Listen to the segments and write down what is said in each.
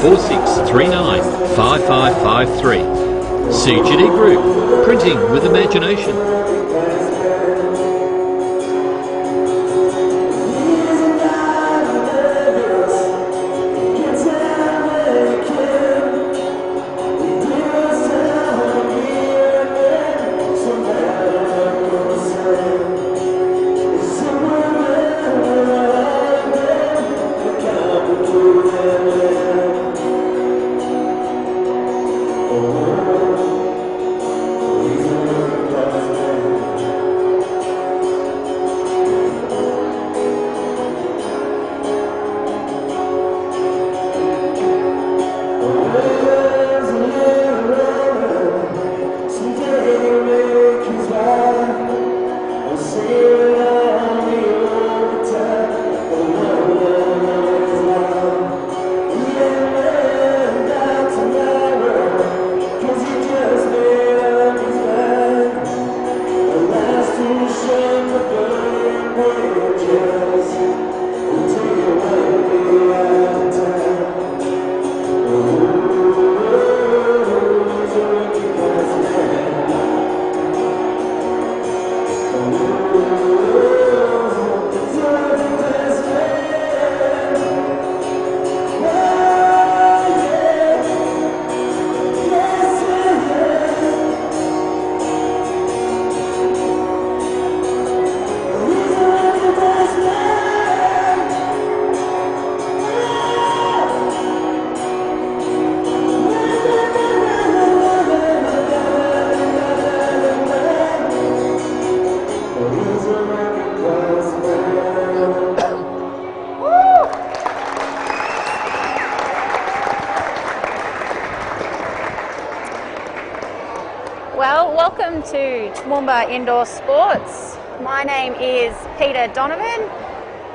4639 5553. CGD Group, printing with imagination. Well, welcome to Toowoomba Indoor Sports. My name is Peter Donovan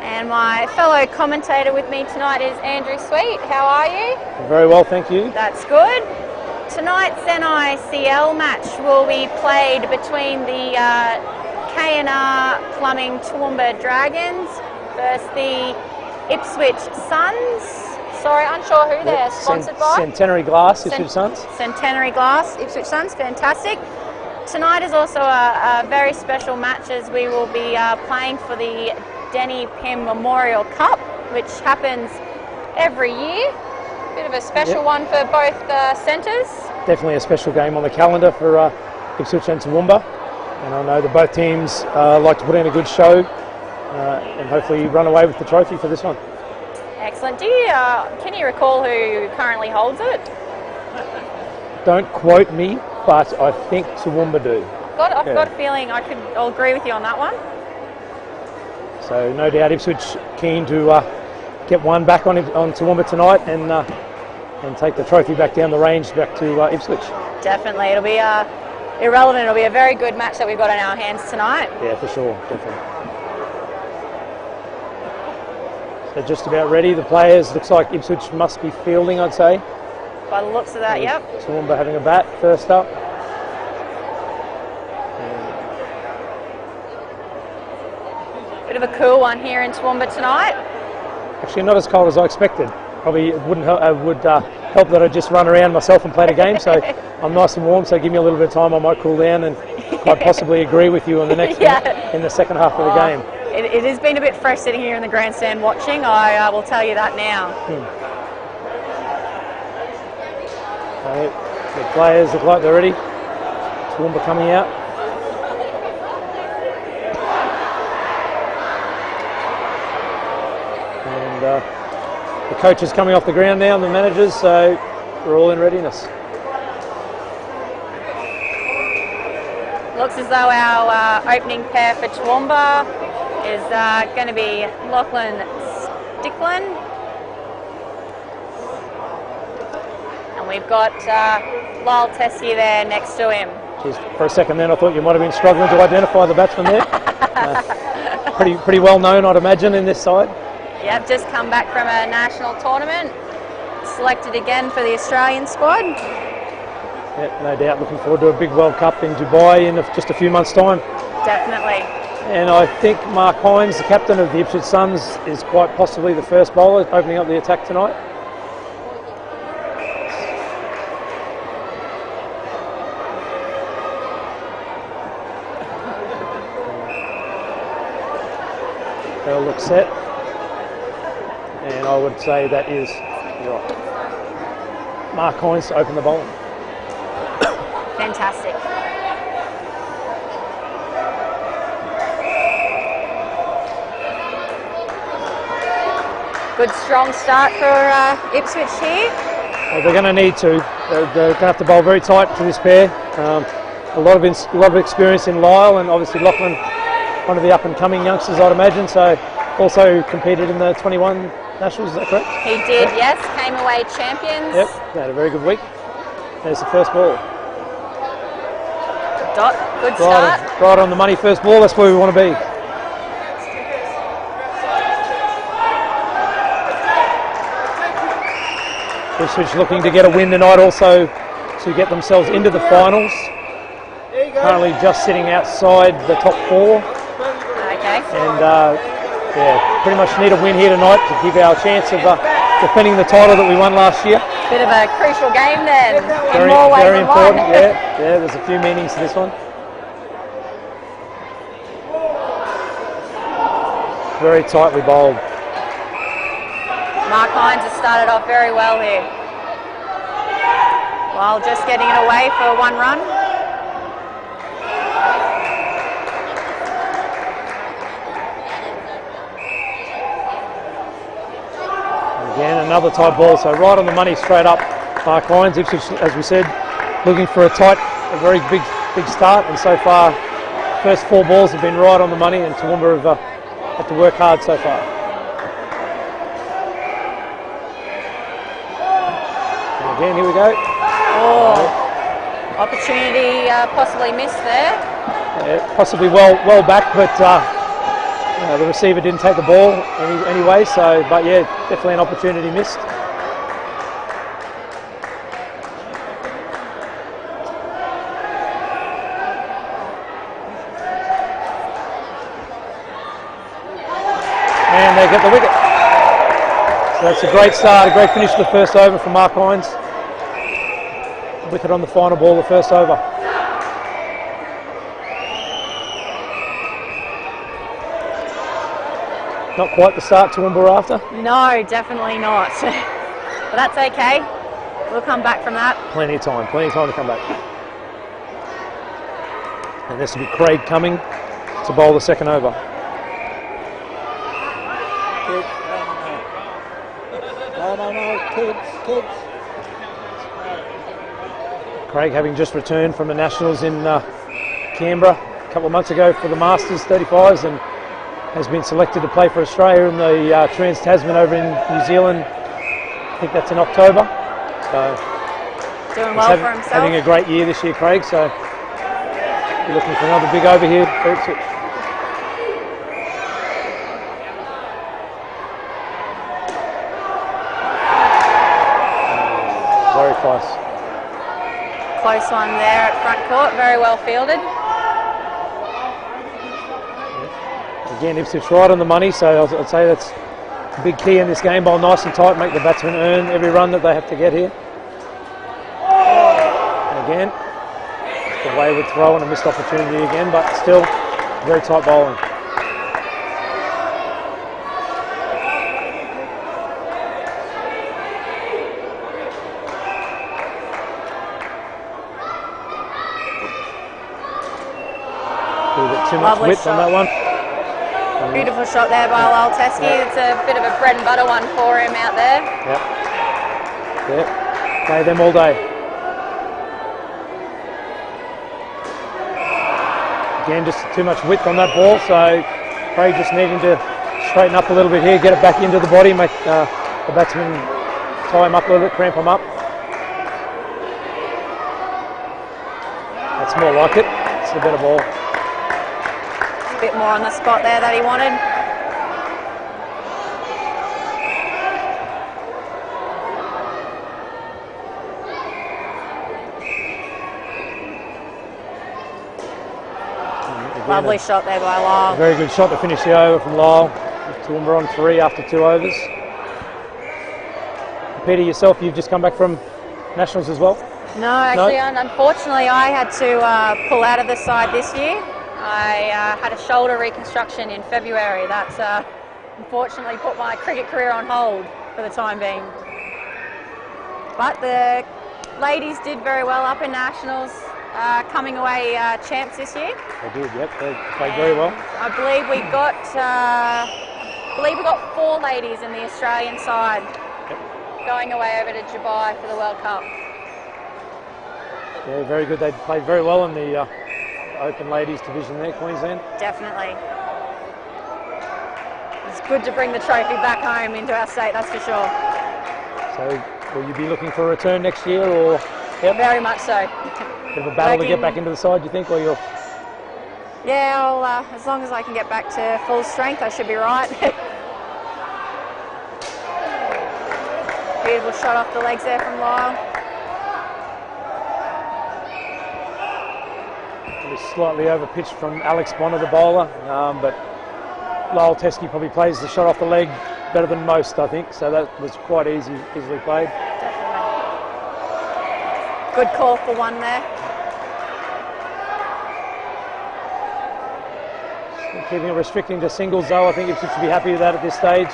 and my fellow commentator with me tonight is Andrew Sweet. How are you? Very well, thank you. That's good. Tonight's NICL match will be played between the K&R Plumbing Toowoomba Dragons versus the Ipswich Suns. Sorry, unsure who they're sponsored by. Centenary Glass, Ipswich Suns. Centenary Glass, Ipswich Suns, fantastic. Tonight is also a very special match as we will be playing for the Denny Pym Memorial Cup, which happens every year. Bit of a special one for both centres. Definitely a special game on the calendar for Ipswich and Toowoomba. And I know that both teams like to put in a good show and hopefully run away with the trophy for this one. Excellent. Can you recall who currently holds it? Don't quote me, but I think Toowoomba do. I've got a feeling I'll agree with you on that one. So no doubt Ipswich keen to get one back on Toowoomba tonight and take the trophy back down the range back to Ipswich. Definitely. It'll be irrelevant. It'll be a very good match that we've got in our hands tonight. Yeah, for sure. Definitely. They're just about ready. The players, looks like Ipswich must be fielding, I'd say. By the looks of that, yep. Toowoomba having a bat first up. Bit of a cool one here in Toowoomba tonight. Actually, not as cold as I expected. Probably it would help that I just run around myself and play the game. So I'm nice and warm. So give me a little bit of time. I might cool down and quite possibly agree with you on the next in the second half of the game. It has been a bit fresh sitting here in the grandstand watching. I will tell you that now. The players look like they're ready. Toowoomba coming out. And the coach is coming off the ground now, and the managers, so we're all in readiness. Looks as though our opening pair for Toowoomba is going to be Lachlan Sticklin. And we've got Lyle Tessier there next to him. Just for a second then I thought you might have been struggling to identify the batsman there. Pretty well known, I'd imagine, in this side. Yep, just come back from a national tournament. Selected again for the Australian squad. Yeah, no doubt looking forward to a big World Cup in Dubai in just a few months' time. Definitely. And I think Mark Hines, the captain of the Ipswich Suns, is quite possibly the first bowler opening up the attack tonight. They'll look set. And I would say that is right. Mark Hines to open the bowling. Fantastic. Good strong start for Ipswich here. Well, they're going to need to. They're going to have to bowl very tight to this pair. A lot of experience in Lyle, and obviously Lachlan, one of the up-and-coming youngsters, I'd imagine. So also competed in the 21 Nationals. Is that correct? He did, yes. Came away champions. Yep. They had a very good week. There's the first ball. Good start. Right on the money first ball. That's where we want to be. Ipswich looking to get a win tonight, also to get themselves into the finals. Currently just sitting outside the top 4. Okay. And yeah, pretty much need a win here tonight to give our chance of defending the title that we won last year. Bit of a crucial game then. Very, in more ways very than important. one. Yeah, there's a few meanings to this one. Very tightly bowled. Mark Hines has started off very well here. While just getting it away for 1 run. Again, another tight ball, so right on the money, straight up. Mark Hines, Ipswich, as we said, looking for a very big start, and so far, first 4 balls have been right on the money, and Toowoomba have had to work hard so far. And again, here we go. Oh, opportunity possibly missed there. Possibly well back, but the receiver didn't take the ball anyway. So, but yeah, definitely an opportunity missed. And they get the wicket. So that's a great start, a great finish to the first over from Mark Hines. Wicket on the final ball, the first over. Not quite the start Toowoomba were after. No, definitely not. But that's okay. We'll come back from that. Plenty of time to come back. And this will be Craig coming to bowl the second over. Kids. Craig having just returned from the Nationals in Canberra a couple of months ago for the Masters 35s, and has been selected to play for Australia in the Trans-Tasman over in New Zealand. I think that's in October. So Doing well for himself. Having a great year this year, Craig. So we're looking for another big over here for Ipswich. Very close. Close one there at front court. Very well fielded. Again, Ipswich right on the money, so I'd say that's a big key in this game. Bowl nice and tight, make the batsmen earn every run that they have to get here. And again, just a wayward throw and a missed opportunity again, but still very tight bowling. A little bit too much Lovely width shot. on that one. Beautiful shot there by Lyle Teskey. Yeah. It's a bit of a bread and butter one for him out there. Yep. Play them all day. Again, just too much width on that ball, so Craig just needing to straighten up a little bit here, get it back into the body, make the batsman tie him up a little bit, cramp him up. That's more like it. It's a better ball. A bit more on the spot there that he wanted. Lovely shot there by Lyle. Very good shot to finish the over from Lyle. Toowoomba on 3 after 2 overs. Peter, yourself, you've just come back from Nationals as well? No, actually, unfortunately, I had to pull out of the side this year. I had a shoulder reconstruction in February. That's unfortunately put my cricket career on hold for the time being. But the ladies did very well up in nationals, coming away champs this year. They did, yep. They played very well. I believe we got 4 ladies in the Australian side going away over to Dubai for the World Cup. Yeah, very good. They played very well in the Open Ladies division there, Queensland. Definitely. It's good to bring the trophy back home into our state, that's for sure. So, will you be looking for a return next year, or? Yep. Very much so. Bit of a battle to get back into the side, do you think, or you're? Yeah, I'll, as long as I can get back to full strength, I should be right. Beautiful shot off the legs there from Lyle. It was slightly overpitched from Alex Bonner, the bowler, but Lyle Teskey probably plays the shot off the leg better than most, I think, so that was quite easily played. Definitely. Good call for one there. Keeping it restricting to singles though, I think you should be happy with that at this stage.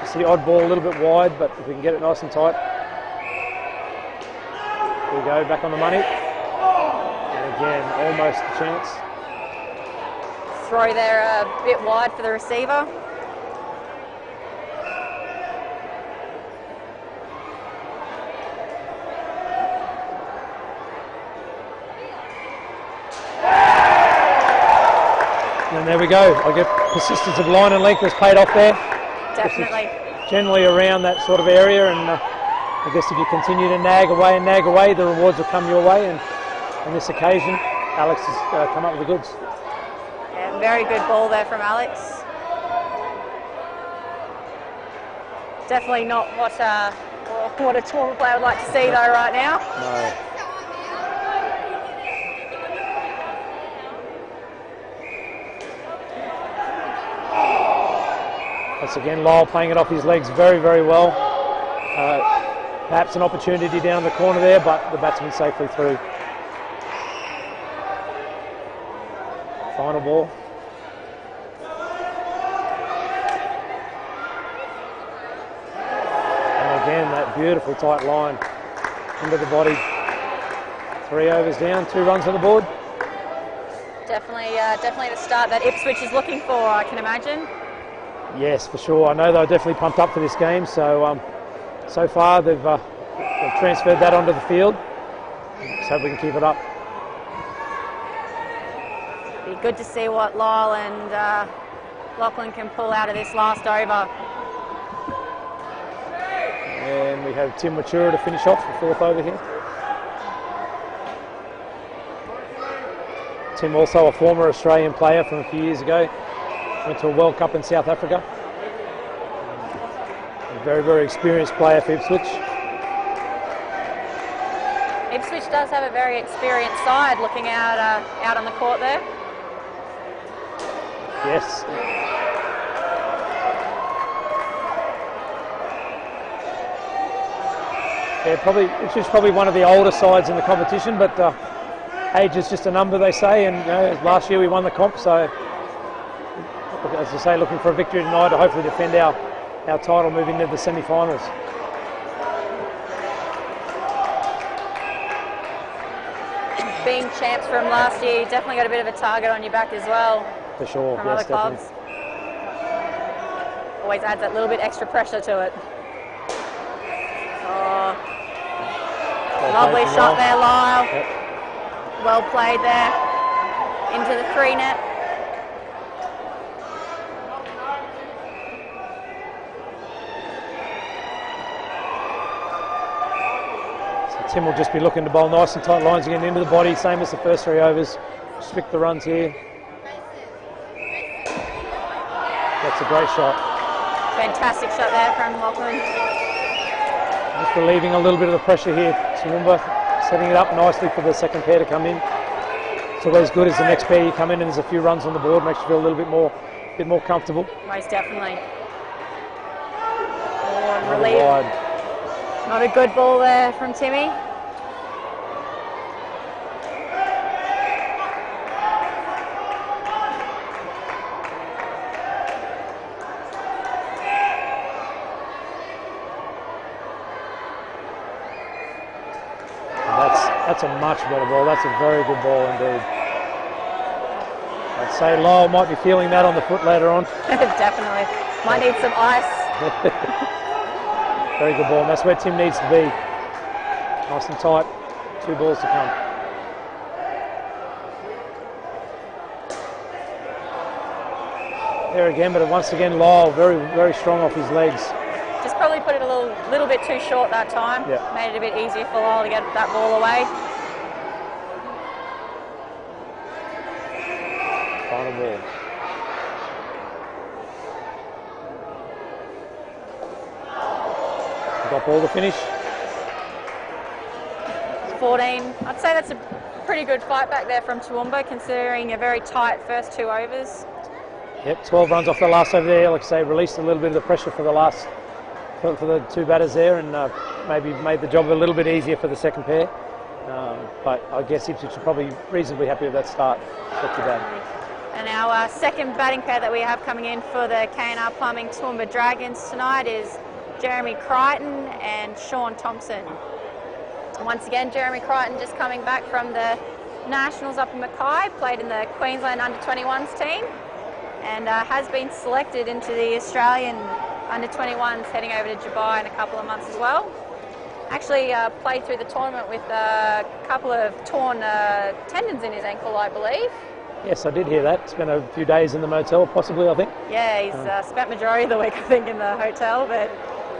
It's the odd ball a little bit wide, but if we can get it nice and tight. Here we go, back on the money. And again, almost a chance. Throw there a bit wide for the receiver. And there we go. I get persistence of line and length has paid off there. Definitely. Generally around that sort of area, and I guess if you continue to nag away, the rewards will come your way. And on this occasion, Alex has come up with the goods. Yeah, very good ball there from Alex. Definitely not what a Toowoomba player would like to see though right now. No. Once again, Lyle playing it off his legs very, very well. Perhaps an opportunity down the corner there, but the batsman safely through. Final ball. And again, that beautiful tight line into the body. 3 overs down, 2 runs on the board. Definitely the start that Ipswich is looking for, I can imagine. Yes, for sure. I know they're definitely pumped up for this game. So, so far they've transferred that onto the field. Let's hope we can keep it up. Be good to see what Lyle and Lachlan can pull out of this last over. And we have Tim Matura to finish off the 4th over here. Tim, also a former Australian player from a few years ago. Went to a World Cup in South Africa. A very, very experienced player for Ipswich. Ipswich does have a very experienced side looking out on the court there. Yes. Yeah, Ipswich is probably one of the older sides in the competition, but age is just a number, they say, and last year we won the comp, so as I say, looking for a victory tonight to hopefully defend our title moving into the semi-finals. Being champs from last year, you definitely got a bit of a target on your back as well. For sure, from yes, other clubs. Definitely. Always adds that little bit extra pressure to it. Oh, lovely shot there, Lyle. Yep. Well played there into the 3 net. Tim will just be looking to bowl nice and tight lines again into the body, same as the first 3 overs. Restrict the runs here. That's a great shot. Fantastic shot there from Lachlan. Just relieving a little bit of the pressure here. Toowoomba setting it up nicely for the second pair to come in. It's always good as the next pair you come in and there's a few runs on the board, makes you feel a little bit more comfortable. Most definitely. Oh, relief. Wide. Not a good ball there from Timmy. That's a much better ball. That's a very good ball indeed. I'd say Lyle might be feeling that on the foot later on. Definitely. Might need some ice. Very good ball, and that's where Tim needs to be. Nice and tight. 2 balls to come. There again, but once again, Lyle very, very strong off his legs. Just probably put it a little bit too short that time. Yeah. Made it a bit easier for Lyle to get that ball away. Final ball. Got ball to finish. 14. I'd say that's a pretty good fight back there from Toowoomba, considering a very tight first 2 overs. Yep, 12 runs off the last over there. Like I say, released a little bit of the pressure for the last, for the 2 batters there, and maybe made the job a little bit easier for the second pair. But I guess Ipswich are probably reasonably happy with that start. Not too bad. And our second batting pair that we have coming in for the K&R Plumbing Toowoomba Dragons tonight is Jeremy Crichton and Sean Thompson. Once again, Jeremy Crichton just coming back from the Nationals up in Mackay, played in the Queensland Under-21s team, and has been selected into the Australian Under-21s heading over to Dubai in a couple of months as well. Actually played through the tournament with a couple of torn tendons in his ankle, I believe. Yes, I did hear that. Spent a few days in the motel, possibly, I think. Yeah, he's spent majority of the week, I think, in the hotel, but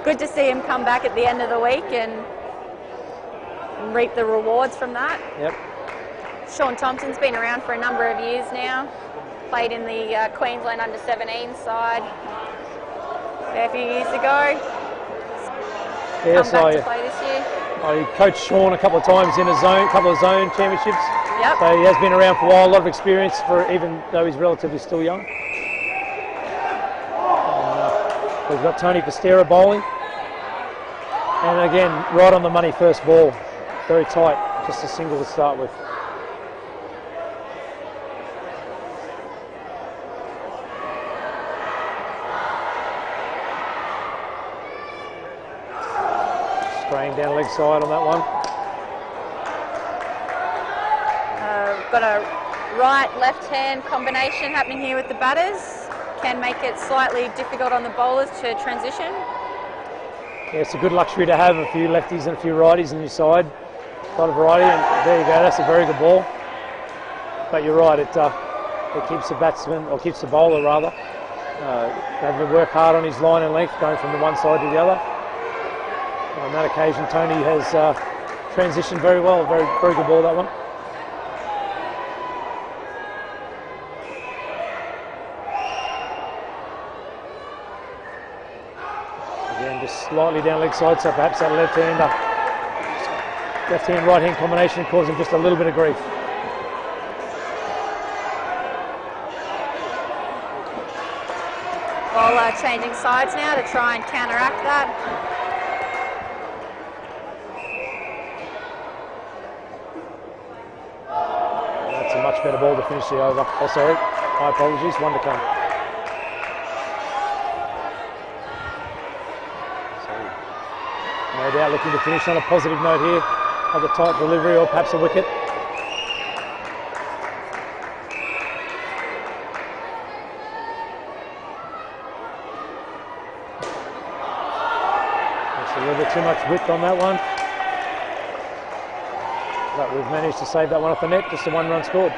good to see him come back at the end of the week and reap the rewards from that. Yep. Sean Thompson's been around for a number of years now. Played in the Queensland Under-17 side a few years ago. Yes, Come back to play this year. I coached Sean a couple of times in a couple of zone championships. Yep. So he has been around for a while, a lot of experience for even though he's relatively still young. And, we've got Tony Pastera bowling. And again, right on the money first ball. Very tight, just a single to start with. Spraying down leg side on that one. Got a right-left hand combination happening here with the batters. Can make it slightly difficult on the bowlers to transition. Yeah, it's a good luxury to have a few lefties and a few righties on your side. A lot of variety, and there you go, that's a very good ball. But you're right, it keeps the batsman, or keeps the bowler rather, having to work hard on his line and length, going from the one side to the other. On that occasion, Tony has transitioned very well. Very, very good ball, that one. Again, just slightly down leg side, so perhaps that left-hand, right-hand combination caused him just a little bit of grief. Bowler changing sides now to try and counteract that. That's a much better ball to finish the over. Oh, sorry, my apologies, one to come. No doubt looking to finish on a positive note here. Either tight delivery or perhaps a wicket. Just a little bit too much width on that one. But we've managed to save that one off the net, just a 1 run scored.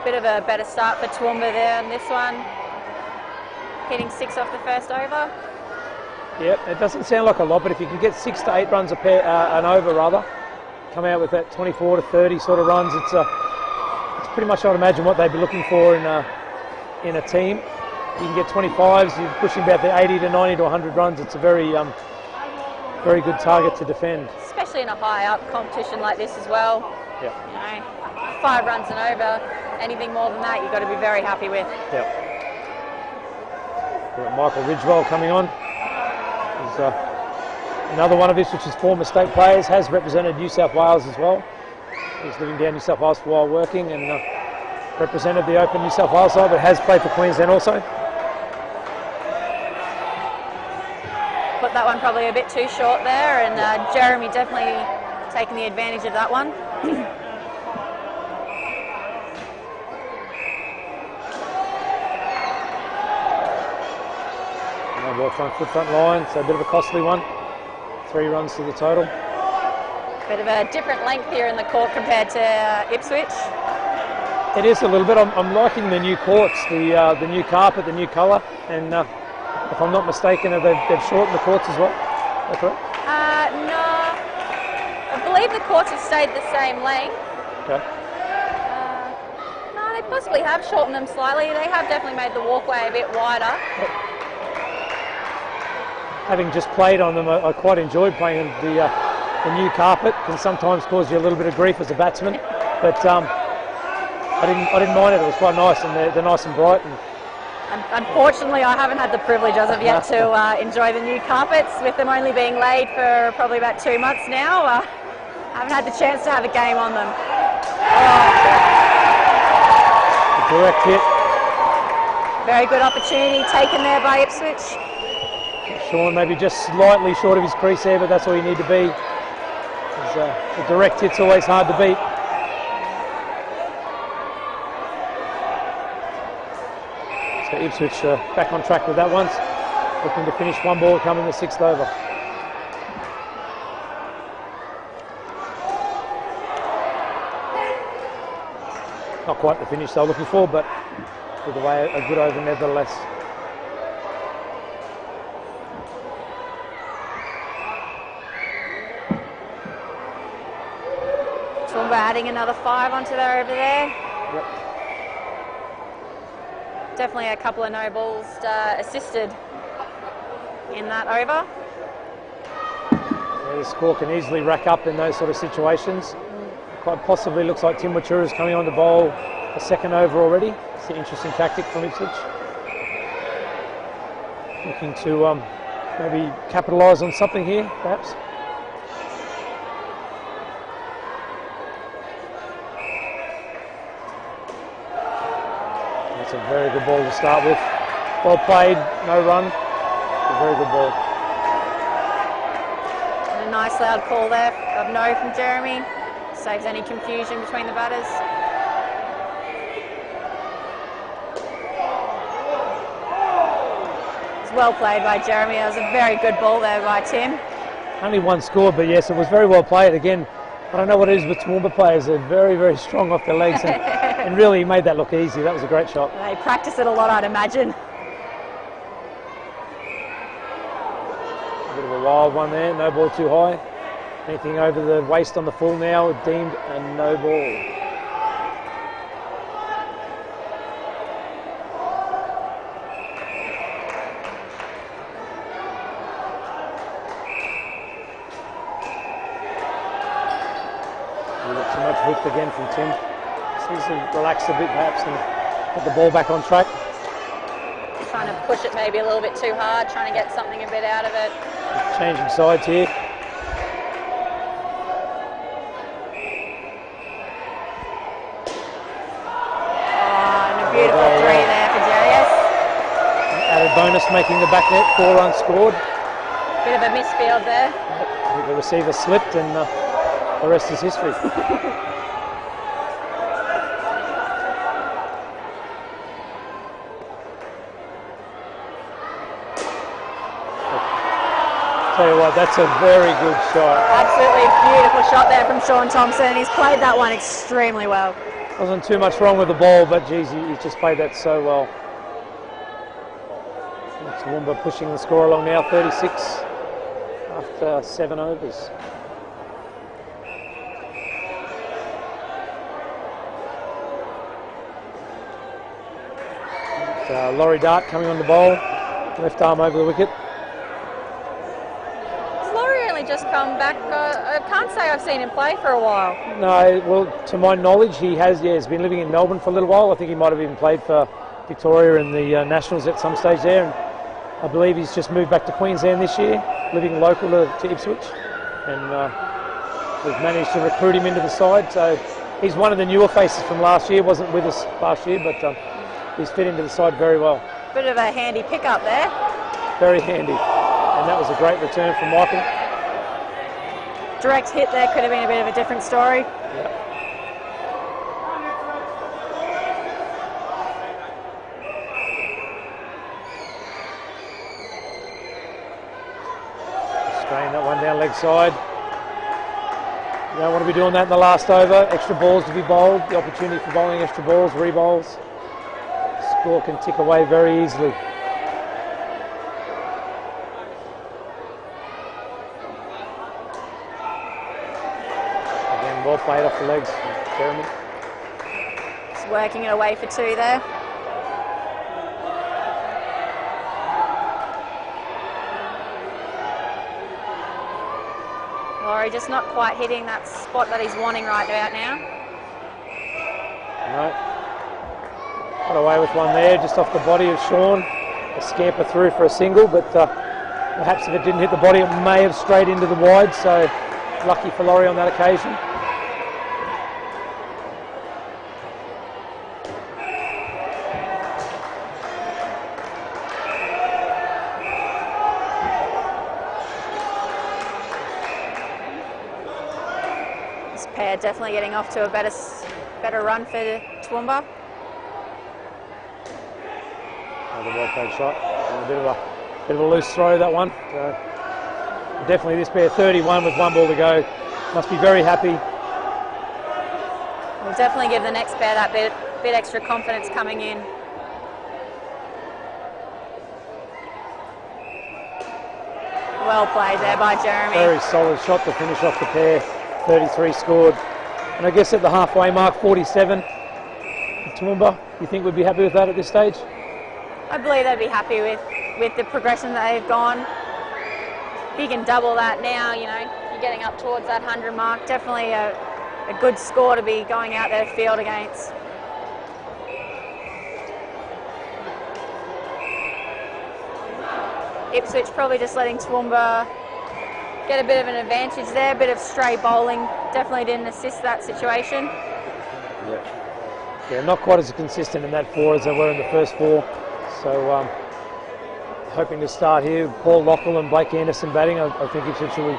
Bit of a better start for Toowoomba there on this one. Hitting 6 off the first over. Yep, it doesn't sound like a lot, but if you can get 6 to 8 runs an over rather, come out with that 24 to 30 sort of runs, it's pretty much, I'd imagine, what they'd be looking for in a team. You can get 25s, you're pushing about the 80 to 90 to 100 runs. It's a very very good target to defend. Especially in a high up competition like this as well. Yep. You know, 5 runs and over, anything more than that you've got to be very happy with. Yep. We've got Michael Ridgewell coming on. He's another one of Ipswich's former state players, has represented New South Wales as well. He's living down New South Wales for a while working and represented the Open New South Wales side, but has played for Queensland also. Put that one probably a bit too short there, and Jeremy definitely taking the advantage of that one. No ball front foot front line, so a bit of a costly one. 3 runs to the total. Bit of a different length here in the court compared to Ipswich. It is a little bit. I'm liking the new courts, the new carpet, the new colour, and if I'm not mistaken, they've shortened the courts as well. Is that correct? No, I believe the courts have stayed the same length. Okay. No, they possibly have shortened them slightly. They have definitely made the walkway a bit wider. Having just played on them, I quite enjoyed playing the new carpet. Can sometimes cause you a little bit of grief as a batsman, but I didn't mind it. It was quite nice, and they're nice and bright. And unfortunately, I haven't had the privilege as of yet to enjoy the new carpets, with them only being laid for probably about 2 months now. I haven't had the chance to have a game on them. A direct hit. Very good opportunity taken there by Ipswich. Sean maybe just slightly short of his crease there, but that's all you need to be. The direct hit's always hard to beat. So Ipswich back on track with that one. Looking to finish 1 ball coming the 6th over. Not quite the finish they were looking for, but with the way a good over nevertheless. Toowoomba adding another 5 onto there over there. Yep. Definitely a couple of no balls assisted in that over. Yeah, the score can easily rack up in those sort of situations. Quite possibly looks like Tim Wattura is coming on to bowl a 2nd over already. It's an interesting tactic from Ipswich. Looking to maybe capitalise on something here, perhaps. That's a very good ball to start with. Well played, no run. A very good ball. And a nice loud call there of no from Jeremy. Saves any confusion between the batters. It's well played by Jeremy. That was a very good ball there by Tim. Only 1 scored, but yes, it was very well played. Again, I don't know what it is with Toowoomba players. They're very, very strong off their legs, and really made that look easy. That was a great shot. They practice it a lot, I'd imagine. A bit of a wild one there, no ball too high. Anything over the waist on the full now, deemed a no ball. Too much whip again from Tim. Seems to relax a bit perhaps and get the ball back on track. Trying to push it maybe a little bit too hard, trying to get something a bit out of it. Changing sides here. Oh, and a beautiful 3 there for Jarius. Added bonus making the back net, 4 runs scored. Bit of a misfield there. I think the receiver slipped and the rest is history. Tell you what, that's a very good shot. Absolutely beautiful shot there from Sean Thompson. He's played that one extremely well. Wasn't too much wrong with the ball, but geez, he just played that so well. Toowoomba pushing the score along now, 36 after 7 overs. Laurie Dart coming on the bowl, left arm over the wicket. Has Laurie only just come back? I can't say I've seen him play for a while. No, well, to my knowledge, he has. Yeah, he's been living in Melbourne for a little while. I think he might have even played for Victoria in the Nationals at some stage there. And I believe he's just moved back to Queensland this year, living local to Ipswich, and we've managed to recruit him into the side. So he's one of the newer faces from last year. Wasn't with us last year, but he's fit into the side very well. Bit of a handy pickup there. Very handy, and that was a great return from Michael. direct hit there could have been a bit of a different story. Straining that one down leg side. You don't want to be doing that in the last over. Extra balls to be bowled. The opportunity for bowling extra balls, re-bowls. Score can tick away very easily. Again, well played off the legs, Jeremy. Just working it away for 2 there. Laurie just not quite hitting that spot that he's wanting right about now. No. Got away with one there, just off the body of Sean. A scamper through for a single, but perhaps if it didn't hit the body, it may have strayed into the wide, so lucky for Laurie on that occasion. This pair definitely getting off to a better run for Toowoomba. Another well played shot. And a bit of a loose throw, that one. So definitely this pair 31 with 1 ball to go. Must be very happy. We'll definitely give the next pair that bit extra confidence coming in. Well played there by Jeremy. Very solid shot to finish off the pair. 33 scored. And I guess at the halfway mark, 47. Toowoomba, you think we'd be happy with that at this stage? I believe they'd be happy with the progression that they've gone. If you can double that now, you know, you're getting up towards that 100 mark. Definitely a good score to be going out there field against. Ipswich probably just letting Toowoomba get a bit of an advantage there, a bit of stray bowling. Definitely didn't assist that situation. Yeah, not quite as consistent in that 4 as they were in the first 4. So hoping to start here. Paul Lockell and Blake Anderson batting. I think Ipswich will be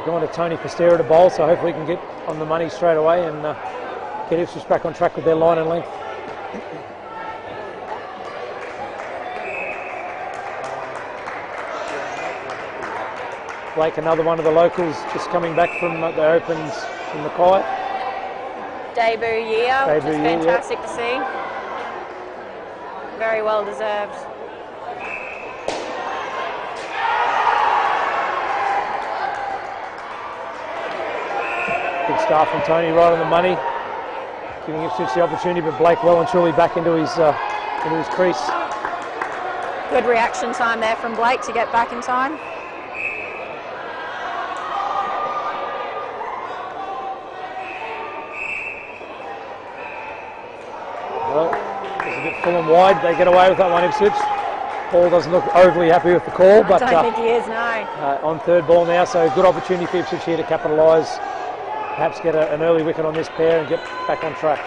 going to Tony Pastera to bowl, so hopefully we can get on the money straight away and get Ipswich back on track with their line and length. Blake, another one of the locals, just coming back from the Opens in Mackay. Debut year, which is fantastic to see. Very well deserved. Good start from Tony, right on the money, giving Ipswich the opportunity, but Blake well and truly back into his crease. Good reaction time there from Blake to get back in time. Well, it's a bit full and wide. They get away with that one, Ipswich. Paul doesn't look overly happy with the call, but I don't think he is, no. On 3rd ball now, so good opportunity for Ipswich here to capitalise. Perhaps get an early wicket on this pair and get back on track.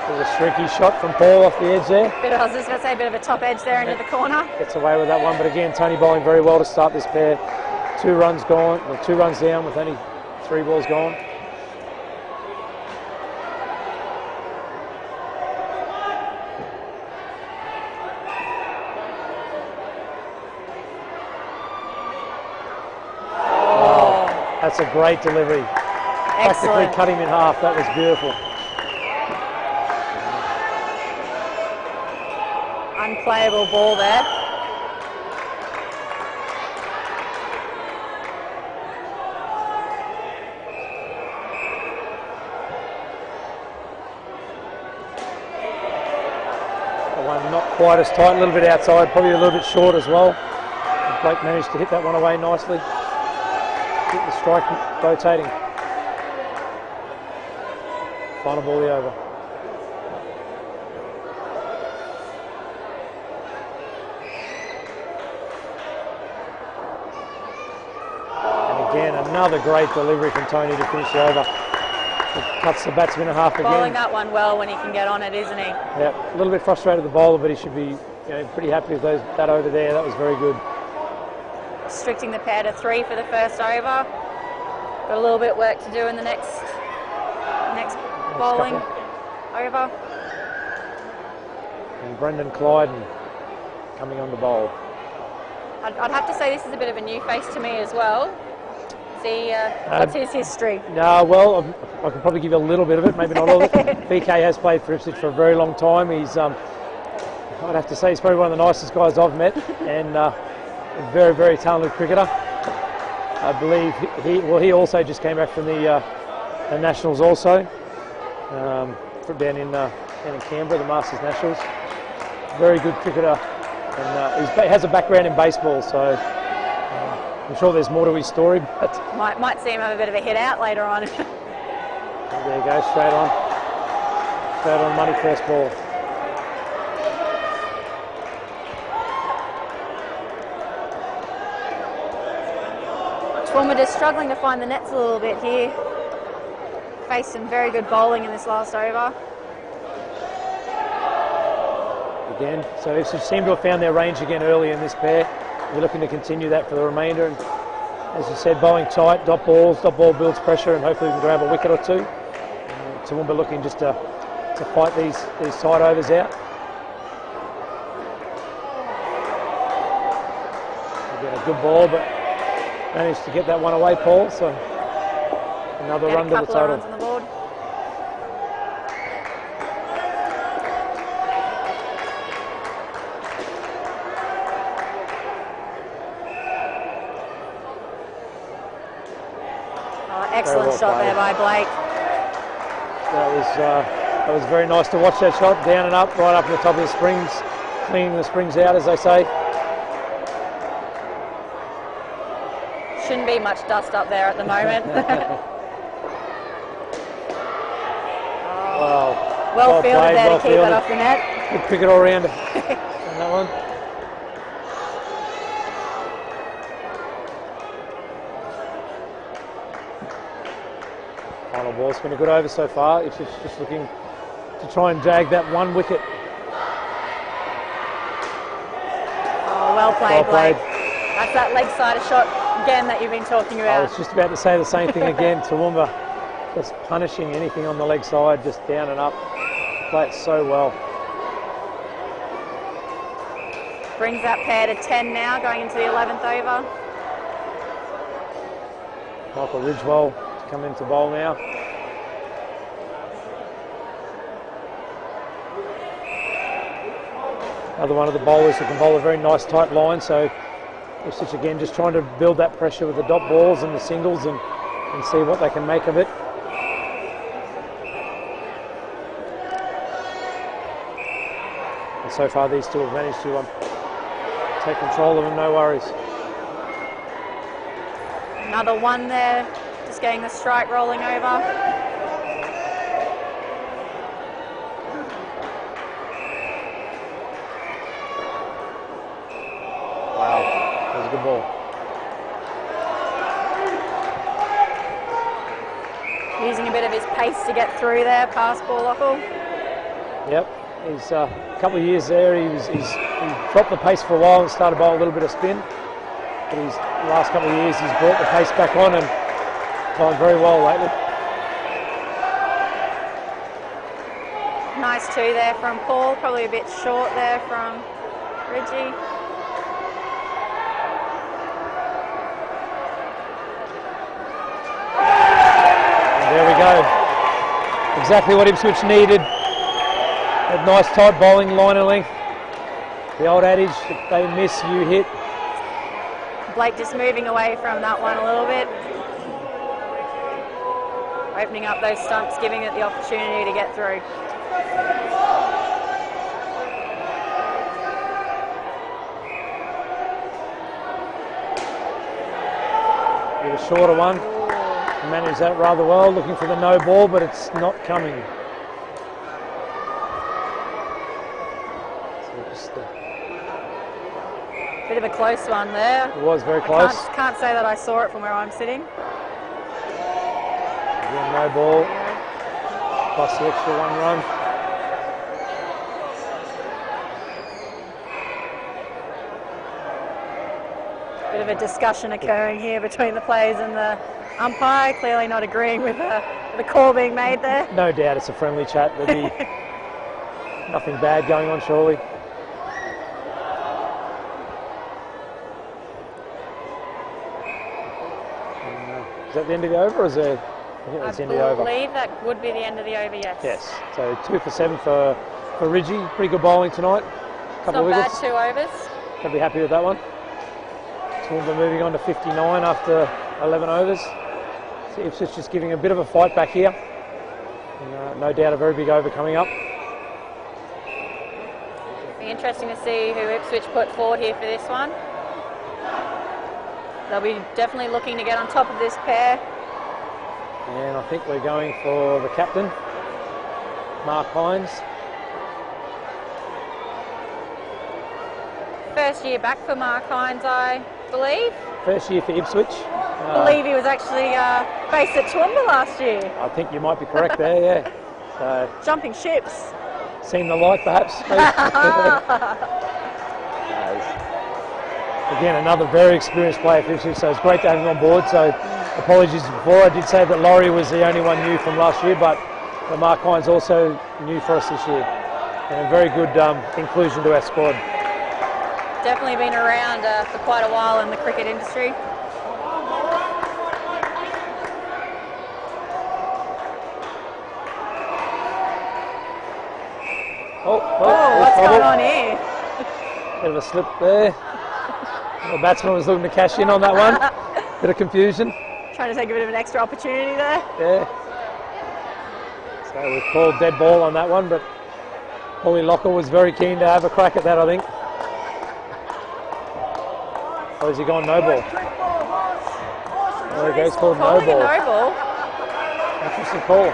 There's a streaky shot from Paul off the edge there. I was just going to say a bit of a top edge there into the corner. Gets away with that one, but again, Tony bowling very well to start this pair. 2 runs gone, or 2 runs down with only 3 balls gone. Oh, that's a great delivery. Practically Excellent. cut him in half. That was beautiful. Unplayable ball there. One not quite as tight, a little bit outside, probably a little bit short as well. Blake managed to hit that one away nicely. Get the strike rotating. Final ball the over. And again, another great delivery from Tony to finish the over. Cuts the batsman in half again. Bowling that one well when he can get on it, isn't he? Yeah, a little bit frustrated the bowler, but he should be pretty happy with that over there. That was very good. Restricting the pair to 3 for the first over. Got a little bit of work to do in the next bowling over. And Brendan Clyden coming on the bowl. I'd have to say this is a bit of a new face to me as well. What's his history? No, well, I can probably give you a little bit of it, maybe not all of it. BK has played for Ipswich for a very long time. He's, I'd have to say, he's probably one of the nicest guys I've met, and a very, very talented cricketer. I believe he also just came back from the Nationals also, down in Canberra, the Masters Nationals. Very good cricketer, and he has a background in baseball, so I'm sure there's more to his story. But might see him have a bit of a hit out later on. there you go, straight on money first ball. Toowoomba just struggling to find the nets a little bit here. Faced some very good bowling in this last over. Again, so Ipswich seem to have found their range again early in this pair. We're looking to continue that for the remainder. And as you said, bowling tight, dot ball builds pressure, and hopefully we can grab a wicket or two. Toowoomba looking just to fight these tight overs out. Again, a good ball, but managed to get that one away, Paul. So another run to the total. Runs on the board. Excellent well shot played there by Blake. That was very nice to watch that shot, down and up, right up at the top of the springs, cleaning the springs out, as they say. Shouldn't be much dust up there at the moment. Well fielded played, there well to keep fielded. it off the net. Good cricket all round on that one. Final ball. It's been a good over so far. It's just looking to try and jag that one wicket. Oh, well played, Blake. That's that leg side shot again that you've been talking about. I was just about to say the same thing again. Toowoomba just punishing anything on the leg side, just down and up. Play it so well. Brings that pair to 10 now, going into the 11th over. Michael Ridgewell to come into bowl now. Another one of the bowlers who can bowl a very nice tight line, so Ipswich again just trying to build that pressure with the dot balls and the singles and see what they can make of it. And so far these two have managed to take control of them, no worries. Another one there, just getting the strike rolling over. Wow, that was a good ball. Using a bit of his pace to get through there, past Borlockle. Yep, he's a couple of years there. He dropped the pace for a while and started bowling a little bit of spin. But the last couple of years he's brought the pace back on and bowling very well lately. Nice two there from Paul, probably a bit short there from Reggie. And there we go. Exactly what Ipswich needed. That nice tight bowling line and length. The old adage, if they miss, you hit. Blake just moving away from that one a little bit. Opening up those stumps, giving it the opportunity to get through. With a shorter one. Managed that rather well, looking for the no ball, but it's not coming. So just, Bit of a close one there. it was very close. Can't say that I saw it from where I'm sitting. Again, no ball. plus the extra 1 run. Bit of a discussion occurring here between the players and the umpire, clearly not agreeing with the call being made there. No doubt it's a friendly chat. There'll be nothing bad going on, surely. Is that the end of the over, or is there? I think that's the end of the over. I believe that would be the end of the over, yes. Yes. So 2 for 7 for Ridgie. Pretty good bowling tonight. Couple Not of bad, wickets. 2 overs. I'll be happy with that one. Toowoomba moving on to 59 after 11 overs. So Ipswich just giving a bit of a fight back here. And, no doubt a very big over coming up. Be interesting to see who Ipswich put forward here for this one. They'll be definitely looking to get on top of this pair. And I think we're going for the captain, Mark Hines. First year back for Mark Hines, I believe. First year for Ipswich. I believe he was actually based at Toowoomba last year. I think you might be correct there, yeah. So, Jumping ships. seen the light perhaps. Again, another very experienced player for Ipswich, so it's great to have him on board. So apologies before, I did say that Laurie was the only one new from last year, but Mark Hines also new for us this year. And a very good inclusion to our squad. Definitely been around for quite a while in the cricket industry. Oh, what's going on here? Bit of a slip there. The batsman was looking to cash in on that one. Bit of confusion. Trying to take a bit of an extra opportunity there. Yeah. So we've called dead ball on that one, but Paulie Locker was very keen to have a crack at that, I think. Or has he gone no ball? There he goes, called no Calling a ball. no ball. Interesting call.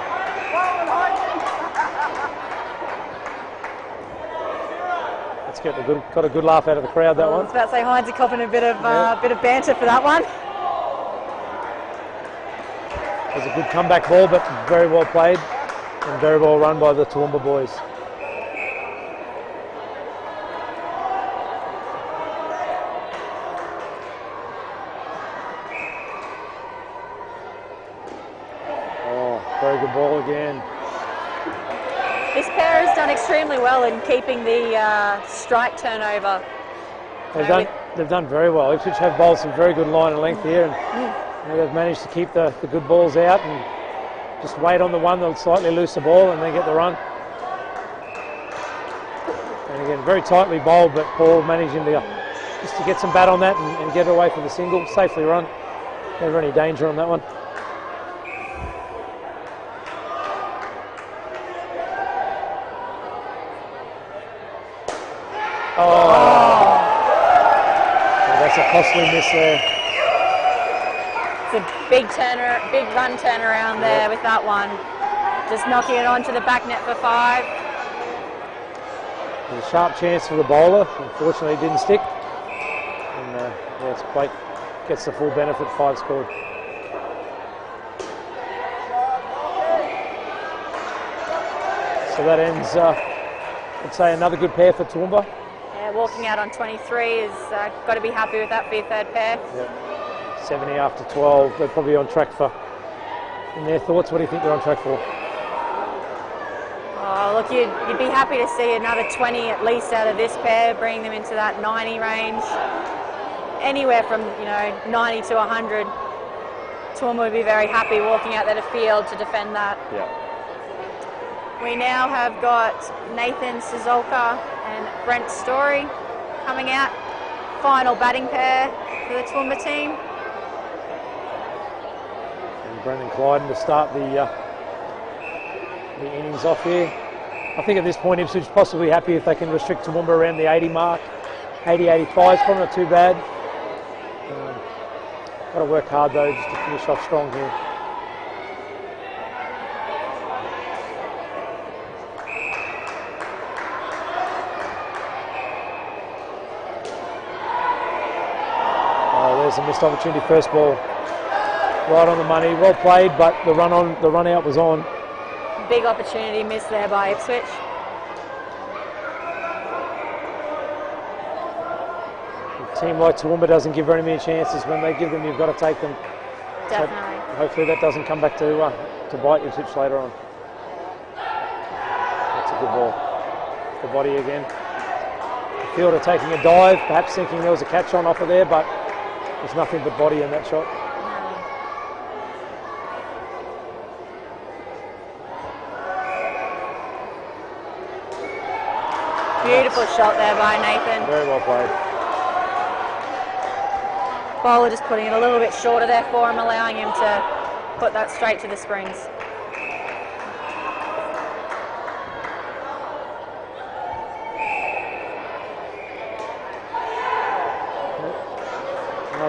Let's get got a good laugh out of the crowd, that I one. was about to say Hines copping a bit of banter for that one. It was a good comeback ball, but very well played and very well run by the Toowoomba boys. Oh, very good ball again. This pair has done extremely well in keeping the strike turnover. They've done very well. Ipswich have bowled some very good line and length here, and they've managed to keep the good balls out and just wait on the one that'll slightly loose the ball and then get the run. And again, very tightly bowled, but Paul managing to just to get some bat on that and get away for the single, safely run. Never any danger on that one. That's a costly miss there. It's a big run turnaround there with that one. Just knocking it onto the back net for 5. There's a sharp chance for the bowler. Unfortunately, it didn't stick. And it's Blake gets the full benefit. 5 scored. So that ends, I'd say, another good pair for Toowoomba. Walking out on 23 is got to be happy with that for your third pair. Yep. 70 after 12. They're probably on track for. In their thoughts, what do you think they're on track for? Oh, look, you'd be happy to see another 20 at least out of this pair, bringing them into that 90 range. Anywhere from 90 to 100. Toowoomba would be very happy walking out there to field to defend that. Yeah. We now have got Nathan Sizolka and Brent Story coming out. Final batting pair for the Toowoomba team. And Brendan Clyden to start the innings off here. I think at this point Ipswich possibly happy if they can restrict Toowoomba around the 80 mark. 80, 85 is probably not too bad. Got to work hard though just to finish off strong here. There's a missed opportunity. First ball, right on the money. Well played, but the run out was on. big opportunity missed there by Ipswich. A team like Toowoomba doesn't give very many chances. When they give them, you've got to take them. Definitely. So hopefully that doesn't come back to bite Ipswich later on. That's a good ball. The body again. The fielder taking a dive, perhaps thinking there was a catch on offer there, but there's nothing but body in that shot. Beautiful shot there by Nathan. Very well played. Bowler just putting it a little bit shorter there for him, allowing him to put that straight to the springs.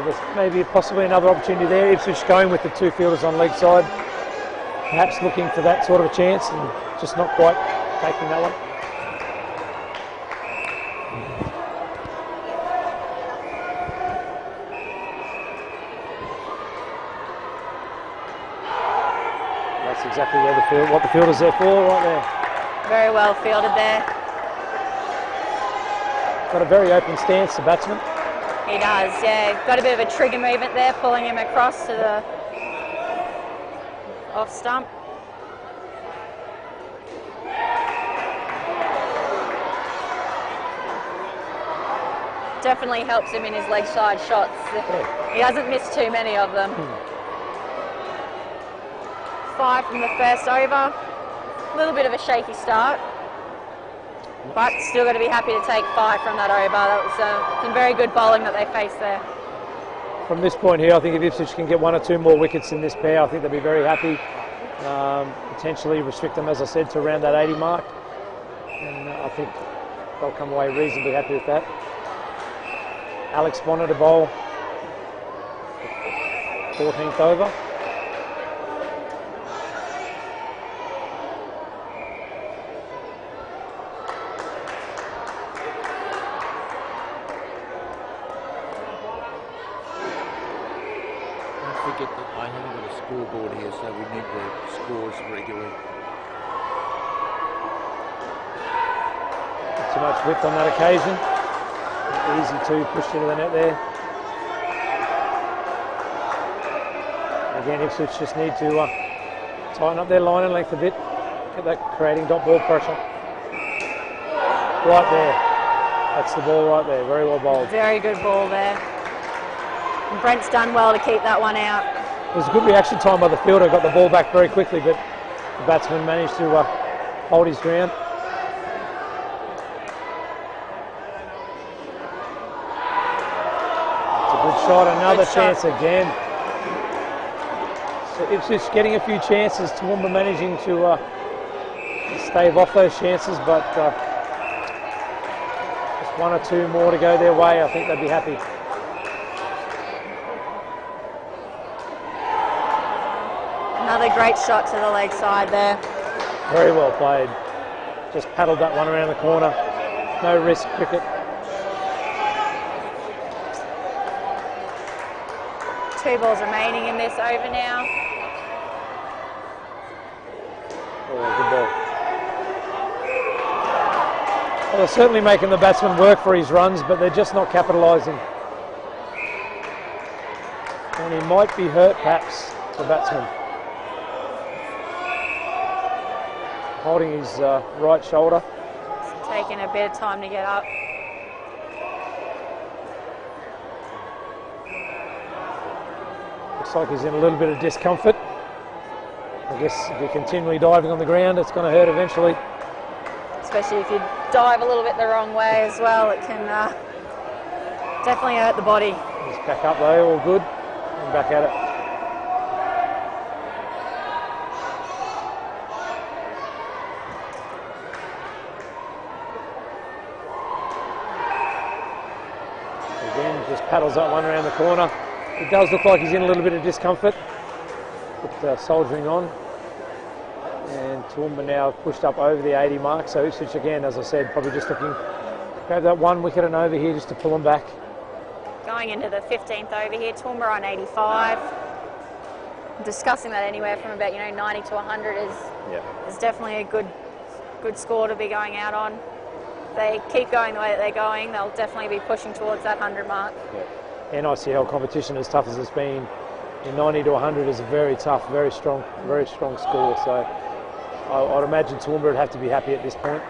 There's maybe possibly another opportunity there. Ipswich going with the two fielders on leg side, perhaps looking for that sort of a chance and just not quite taking that one. That's exactly where what the fielder's there for, right there. Very well fielded there. Got a very open stance, the batsman. He does, yeah. Got a bit of a trigger movement there, pulling him across to the off stump. Definitely helps him in his leg side shots. He hasn't missed too many of them. 5 from the first over. A little bit of a shaky start, but still got to be happy to take 5 from that over. That was some very good bowling that they faced there. From this point here, I think if Ipswich can get 1 or 2 more wickets in this pair, I think they'll be very happy. Potentially restrict them, as I said, to around that 80 mark. And I think they'll come away reasonably happy with that. Alex Bonner to bowl. 14th over. Forget that I haven't got a scoreboard here, so we need the scores regularly. Not too much width on that occasion. Easy to push into the net there. Again, Ipswich just need to tighten up their line and length a bit. Get that creating dot ball pressure. Right there. That's the ball right there. Very well bowled. Very good ball there. And Brent's done well to keep that one out. It was a good reaction time by the fielder. Got the ball back very quickly, but the batsman managed to hold his ground. It's a good shot. Another chance again. So Ipswich getting a few chances. Toowoomba managing to stave off those chances, but just 1 or 2 more to go their way. I think they'd be happy. Another great shot to the leg side there. Very well played. Just paddled that one around the corner. No risk cricket. Two balls remaining in this over now. Oh, good ball. Well, they're certainly making the batsman work for his runs, but they're just not capitalising. And he might be hurt, perhaps, the batsman. Holding his right shoulder. It's taking a bit of time to get up. Looks like he's in a little bit of discomfort. I guess if you're continually diving on the ground, it's going to hurt eventually. Especially if you dive a little bit the wrong way as well, it can definitely hurt the body. He's back up though, all good. And back at it. Just paddles that one around the corner. It does look like he's in a little bit of discomfort, but soldiering on. And Toowoomba now pushed up over the 80 mark, so Ipswich again, as I said, probably just looking to grab that 1 wicket and over here just to pull them back. Going into the 15th over here, Toowoomba on 85. Discussing that anywhere from about 90 to 100 is Yeah. It's definitely a good score to be going out on. If they keep going the way that they're going, they'll definitely be pushing towards that 100 mark. Yeah. NICL competition, as tough as it's been, in 90 to 100 is a very tough, very strong score. So I'd imagine Toowoomba would have to be happy at this point.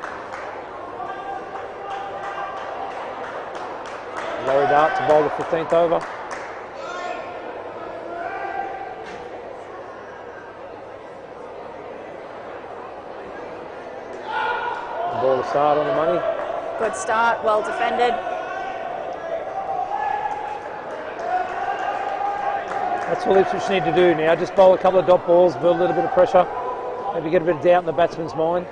Laurie Dart to bowl the 15th over. The ball to start on the money. Good start, well defended. That's all Ipswich need to do now. Just bowl a couple of dot balls, build a little bit of pressure, maybe get a bit of doubt in the batsman's mind.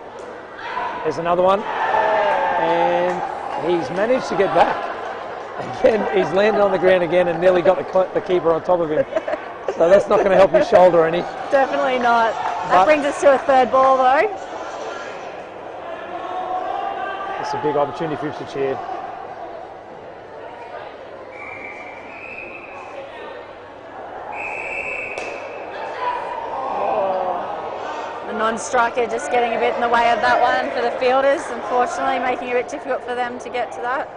There's another one, and he's managed to get back. Again, he's landed on the ground again and nearly got the keeper on top of him. So that's not going to help his shoulder any. Definitely not. That brings us to a third ball though. It's a big opportunity for Ipswich here. The non-striker just getting a bit in the way of that one for the fielders, unfortunately making it a bit difficult for them to get to that.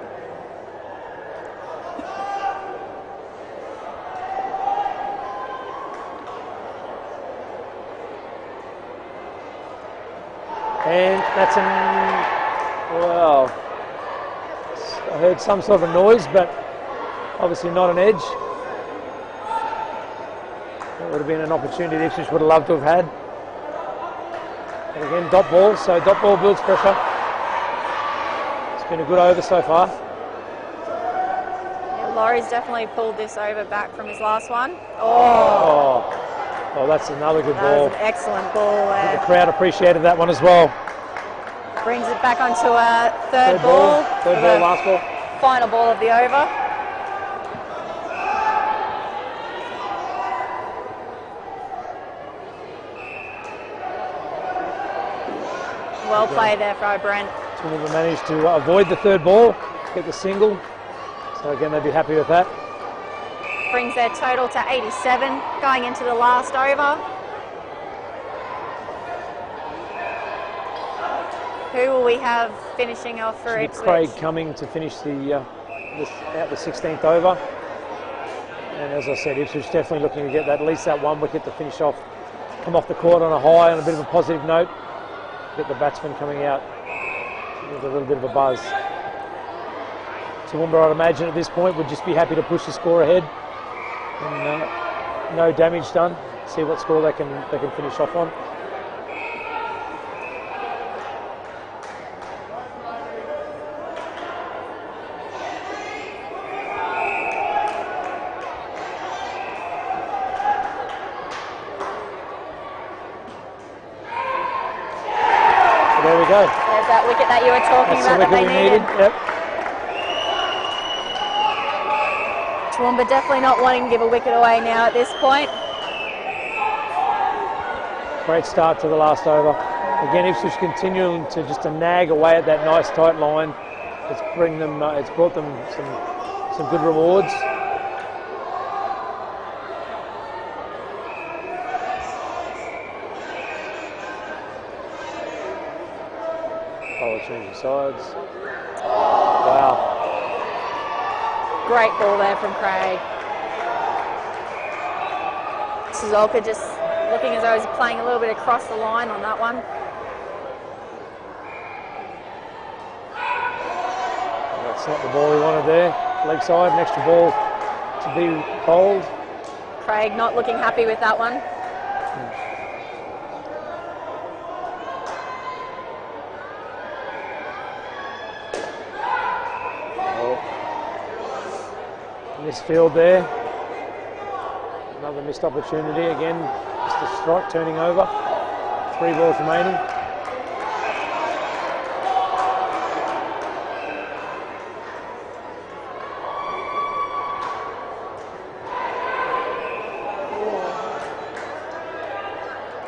And that's well, I heard some sort of a noise, but obviously not an edge. That would have been an opportunity the Ipswich would have loved to have had. And again, dot ball, so dot ball builds pressure. It's been a good over so far. Yeah, Laurie's definitely pulled this over back from his last one. Oh, that's another good That ball. was an excellent ball there. The crowd appreciated that one as well. Brings it back onto a third ball. Third ball, last ball. Final ball of the over. Well played there for Brent. Toowoomba managed to avoid the third ball, get the single. So again, they'd be happy with that. Brings their total to 87 going into the last over. Who will we have finishing off for Ipswich? Craig coming to finish out the 16th over. And as I said, Ipswich definitely looking to get at least that one wicket to finish off, come off the court on a high, on a bit of a positive note. Get the batsman coming out with a little bit of a buzz. Toowoomba, I'd imagine at this point, would just be happy to push the score ahead. And no damage done. See what score they can finish off on. There we go. There's that wicket that you were talking That's about the that they wicket we needed. needed. Yep. Toowoomba definitely not wanting to give a wicket away now at this point. Great start to the last over. Again, Ipswich continuing to nag away at that nice tight line. It's brought them some good rewards. Oh, changing sides. Wow. Great ball there from Craig. Suzuka just looking as though he's playing a little bit across the line on that one. That's not the ball he wanted there. Leg side, an extra ball to be bowled. Craig not looking happy with that one. Misfield there. Another missed opportunity again. Just a strike turning over. 3 balls remaining.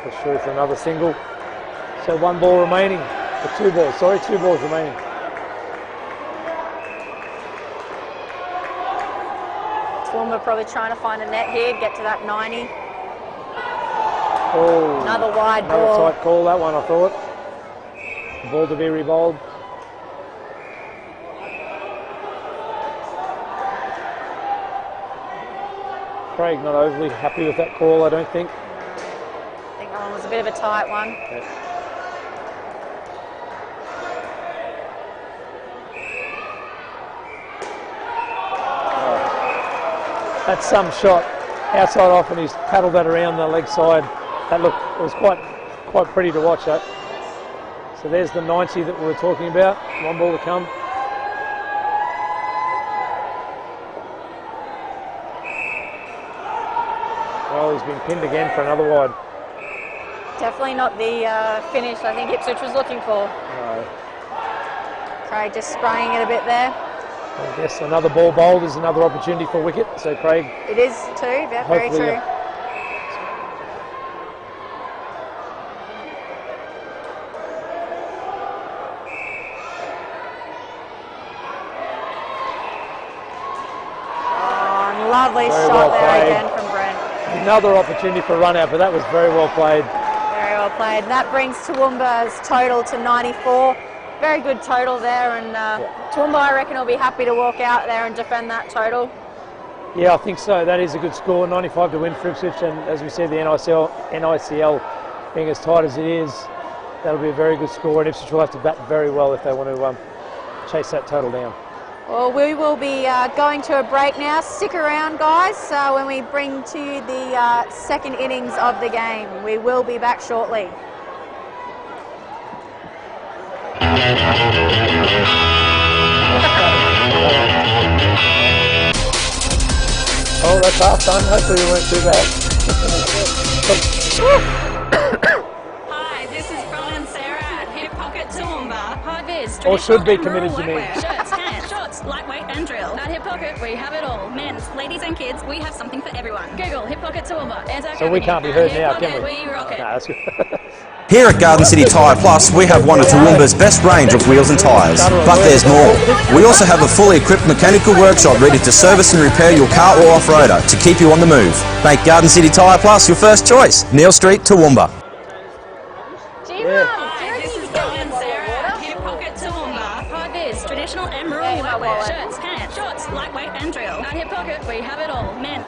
Push through for another single. So 1 ball remaining. Or 2 balls. Sorry, 2 balls remaining. Toowoomba probably trying to find a net here, get to that 90. Oh, Another wide another ball. tight call, that one, I thought. The ball to be rebowled. Craig not overly happy with that call, I don't think. I think that one was a bit of a tight one. That's some shot outside off, and he's paddled that around the leg side. That looked, it was quite pretty to watch that. So there's the 90 that we were talking about. One ball to come. Well, he's been pinned again for another wide. Definitely not the finish I think Ipswich was looking for. No. Craig just spraying it a bit there. I guess another ball bowled is another opportunity for wicket. So Craig, It is too, yeah, very hopefully, true. Oh, lovely Very shot well there played. again from Brent. another opportunity for a run out, but that was very well played. Very well played. That brings Toowoomba's total to 94. Very good total there, and Toowoomba, I reckon, will be happy to walk out there and defend that total. Yeah, I think so. That is a good score, 95 to win for Ipswich, and as we said, the NICL being as tight as it is, that'll be a very good score, and Ipswich will have to bat very well if they want to chase that total down. Well, we will be going to a break now. Stick around, guys, when we bring to you the second innings of the game. We will be back shortly. Oh, that's half done. Hopefully we weren't too bad. Hi, this is Ron and Sarah at Hip Pocket Toowoomba. High vis, Or should be traditional and committed, you rural mean? workwear, shirts, pants, shorts, lightweight and drill. At Hip Pocket, we have it all. Men's, ladies and kids, we have something for everyone. Google Hip Pocket Toowoomba. Anzac So we Avenue. can't be At heard Hip now, Pocket, can we? We rock it. No, that's good. Here at Garden City Tyre Plus, we have one of Toowoomba's best range of wheels and tyres. But there's more. We also have a fully equipped mechanical workshop ready to service and repair your car or off-roader to keep you on the move. Make Garden City Tyre Plus your first choice. Neil Street, Toowoomba. Hi, this is Ron and Sarah at Hip Pocket Toowoomba. High vis, traditional and rural workwear, shirts, pants, shorts, lightweight and drill. At Hip Pocket, we have it all. Men.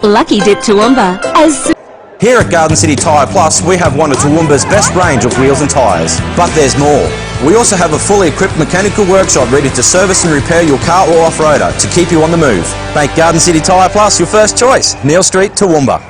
Lucky Dip Toowoomba. Here at Garden City Tyre Plus, we have one of Toowoomba's best range of wheels and tyres. But there's more. We also have a fully equipped mechanical workshop ready to service and repair your car or off-roader to keep you on the move. Make Garden City Tyre Plus your first choice. Neil Street, Toowoomba.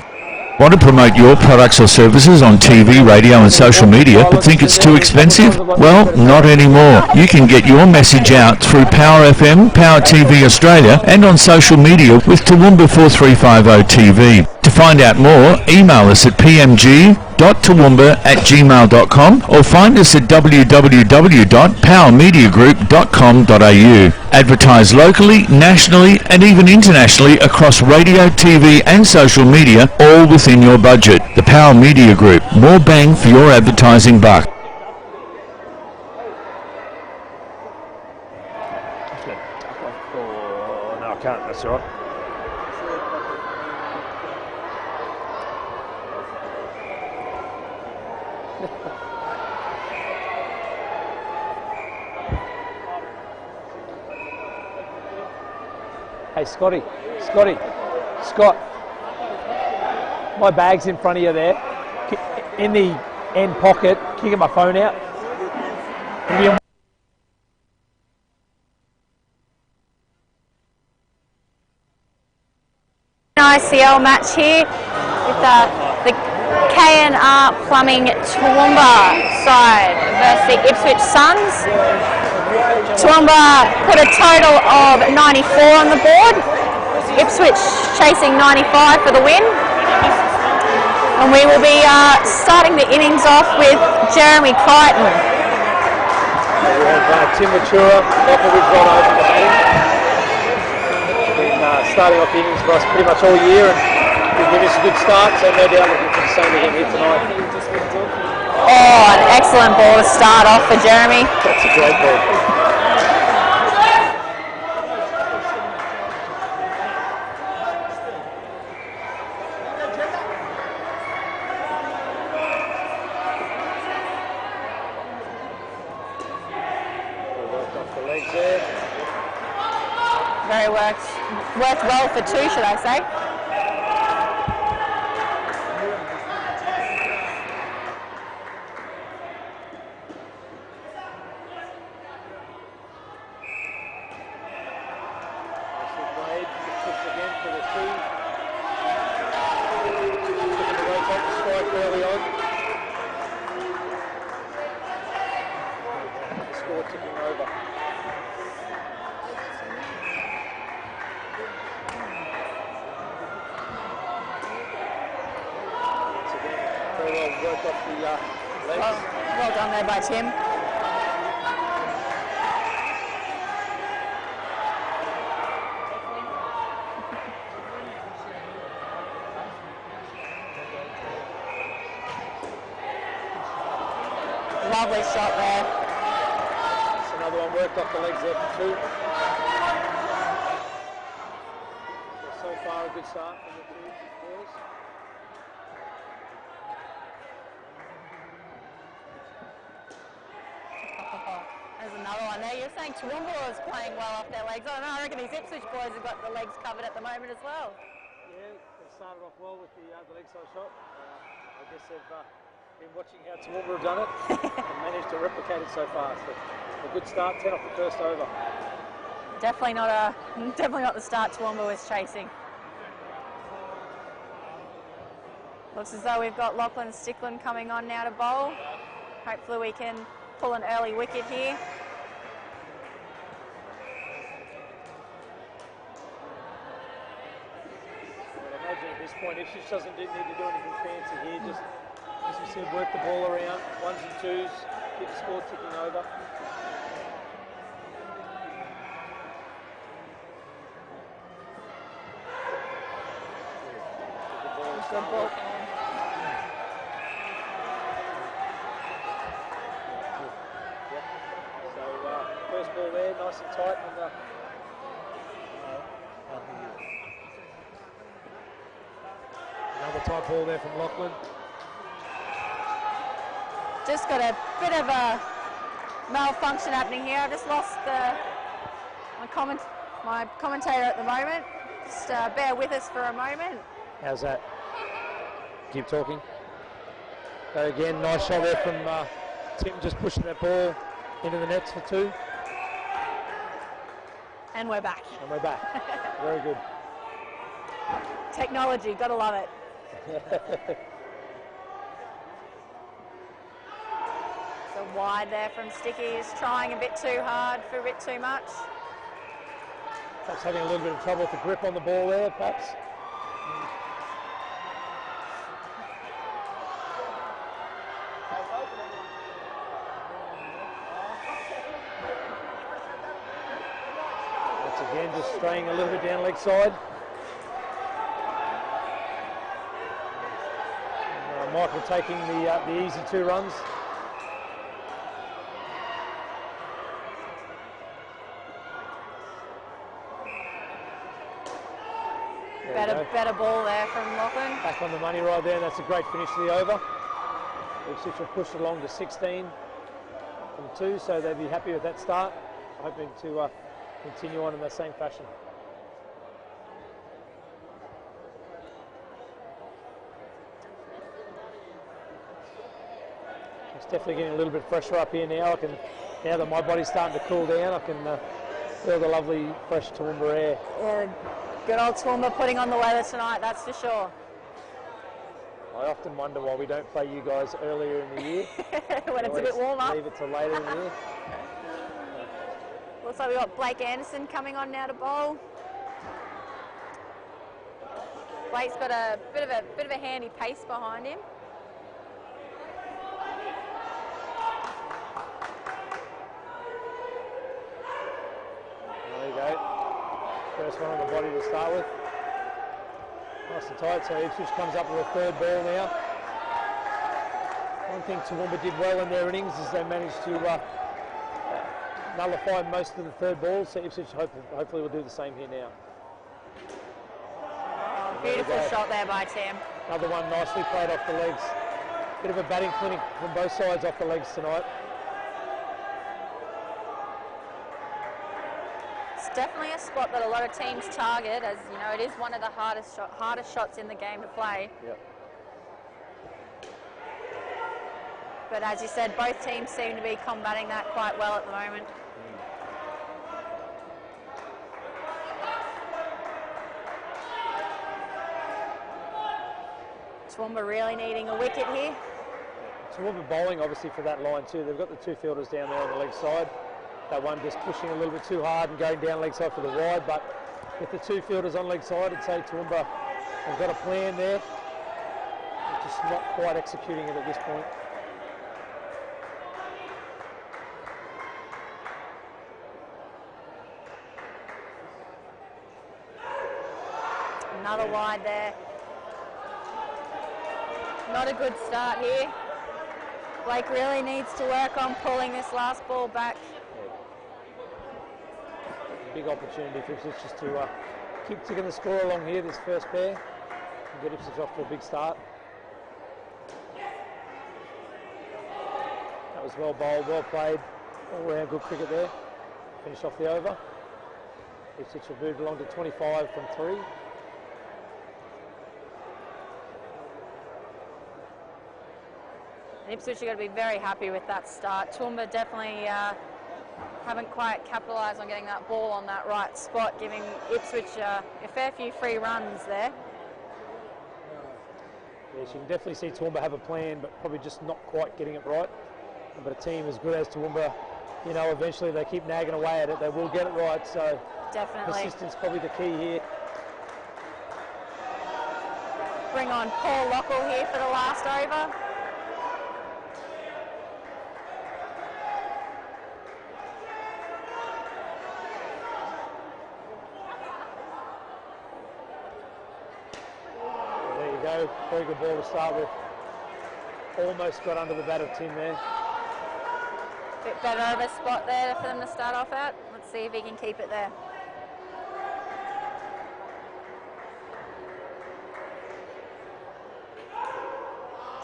Want to promote your products or services on TV, radio and social media, but think it's too expensive? Well, not anymore. You can get your message out through Power FM, Power TV Australia and on social media with Toowoomba 4350 TV. To find out more, email us at pmg.toowoomba@gmail.com or find us at www.powermediagroup.com.au. Advertise locally, nationally and even internationally across radio, TV and social media, all within your budget. The Power Media Group. More bang for your advertising buck. Oh, no, I can't. That's all right. Hey, Scott, my bag's in front of you there. In the end pocket, can you get my phone out? Can you- ICL match here with the K&R Plumbing Toowoomba side versus the Ipswich Suns. Toowoomba put a total of 94 on the board. Ipswich chasing 95 for the win. And we will be starting the innings off with Jeremy Crichton. We have Tim Matura, Michael Woodbron over the batting. Been starting off the innings for us pretty much all year, and he'll give us a good start, so no doubt looking for the same again here tonight. Oh, an excellent ball to start off for Jeremy. That's a great ball. Off the legs there. Very worked well for two, should I say. Early on. The score ticking over. Once again, very well worked off the legs. Well done there by Tim. Lovely shot there. That's another one worked off the legs there for two. So far a good start from the two boys. There's another one there. You're saying Toowoomba is playing well off their legs. I don't know, I reckon these Ipswich boys have got the legs covered at the moment as well. Yeah, they started off well with the leg side shot. I guess they've been watching how Toowoomba have done it and managed to replicate it so far. So a good start, 10 off the first over. Definitely not the start Toowoomba was chasing. Looks as though we've got Lachlan Stickland coming on now to bowl. Hopefully we can pull an early wicket here. But I imagine at this point, Ipswich doesn't need to do anything fancy here. Just, as we said, work the ball around, ones and twos, keep the score ticking over. Good ball. So first ball there, nice and tight on the another tight ball there from Lachlan. Just got a bit of a malfunction happening here. I've just lost my commentator at the moment. Just bear with us for a moment. How's that? Keep talking. So again, nice shot there from Tim, just pushing that ball into the nets for two. And we're back. And we're back. Very good. Technology, gotta love it. So wide there from Sticky, is trying a bit too hard for a bit too much. Perhaps having a little bit of trouble with the grip on the ball there, perhaps. Once again, just straying a little bit down leg side. Michael taking the easy two runs. Better ball there from Lachlan. Back on the money right there, and that's a great finish to the over. Ipswich have pushed it along to 16 from 2, so they'd be happy with that start, hoping to continue on in the same fashion. It's definitely getting a little bit fresher up here now. Now that my body's starting to cool down, I can feel the lovely fresh Toowoomba air. Yeah, good old Toowoomba putting on the weather tonight, that's for sure. I often wonder why we don't play you guys earlier in the year. When it's a bit warmer. Leave it till later in the year. Looks like we've got Blake Anderson coming on now to bowl. Blake's got a bit of a handy pace behind him. There you go. First one on the body to start with. Nice and tight, so Ipswich comes up with a third ball now. One thing Toowoomba did well in their innings is they managed to nullify most of the third balls, so Ipswich hopefully will do the same here now. Beautiful shot there by Tim. Another one nicely played off the legs. Bit of a batting clinic from both sides off the legs tonight. It's definitely a spot that a lot of teams target, as you know, it is one of the hardest shots in the game to play. Yep. But as you said, both teams seem to be combating that quite well at the moment. Toowoomba really needing a wicket here. Toowoomba bowling obviously for that line too. They've got the two fielders down there on the leg side. That one just pushing a little bit too hard and going down leg side for the wide, but with the two fielders on leg side, I'd say Toowoomba have got a plan there. They're just not quite executing it at this point. Another wide there. Not a good start here. Blake really needs to work on pulling this last ball back. Big opportunity for Ipswich just to keep ticking the score along here, this first pair, and get Ipswich off to a big start. That was well bowled, well played, all round good cricket there. Finish off the over. Ipswich have moved along to 25 from 3. And Ipswich are going to be very happy with that start. Toowoomba definitely haven't quite capitalised on getting that ball on that right spot, giving Ipswich a fair few free runs there. Yes, you can definitely see Toowoomba have a plan, but probably just not quite getting it right. But a team as good as Toowoomba, you know, eventually they keep nagging away at it, they will get it right, so definitely persistence probably the key here. Bring on Paul Lockall here for the last over. Very good ball to start with. Almost got under the bat of Tim there. Bit better of a spot there for them to start off at. Let's see if he can keep it there.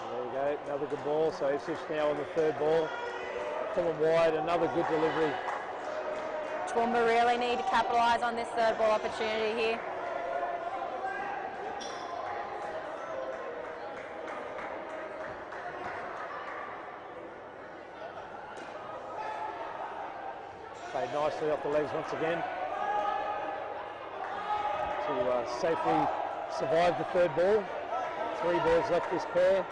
There you go, another good ball. So Ipswich now on the third ball. Pull them wide, another good delivery. Toowoomba really need to capitalise on this third ball opportunity here. Played nicely off the legs once again to safely survive the third ball. 3 balls left this pair.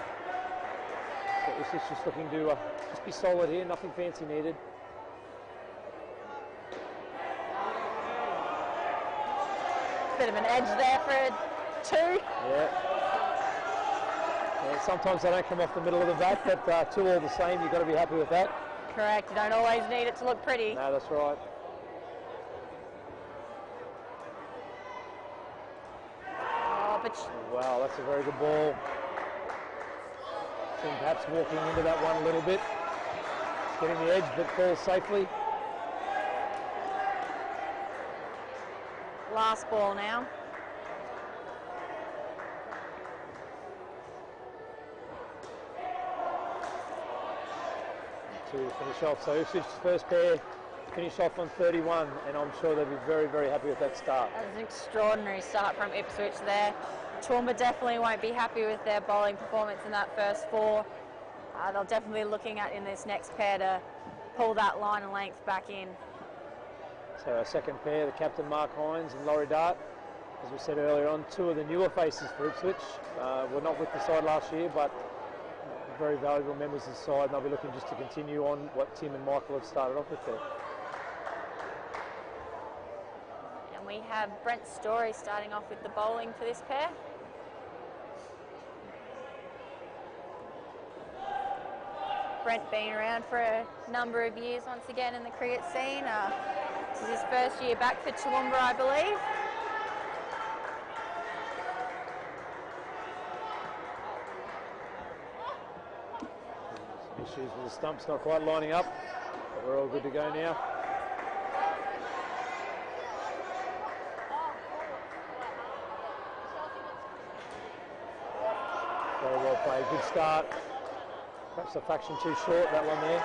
So this is just looking to just be solid here, nothing fancy needed. Bit of an edge there for a 2. Yeah. Sometimes they don't come off the middle of the bat, but 2 all the same, you've got to be happy with that. Correct, you don't always need it to look pretty. No, that's right. Oh, but wow, that's a very good ball. Tim perhaps walking into that one a little bit. Getting the edge, but falls safely. last ball now. To finish off. So Ipswich's first pair finish off on 31, and I'm sure they'll be very, very happy with that start. That was an extraordinary start from Ipswich there. Toowoomba definitely won't be happy with their bowling performance in that first 4. They'll definitely be looking at in this next pair to pull that line and length back in. So our second pair, the captain Mark Hines and Laurie Dart. As we said earlier on, 2 of the newer faces for Ipswich. Were not with the side last year, but very valuable members of the side, and they'll be looking just to continue on what Tim and Michael have started off with there. And we have Brent Story starting off with the bowling for this pair. Brent been around for a number of years once again in the cricket scene. This is his first year back for Toowoomba, I believe. Some issues with the stumps not quite lining up, but we're all good to go now. Very well played, good start. Perhaps a fraction too short, that one there.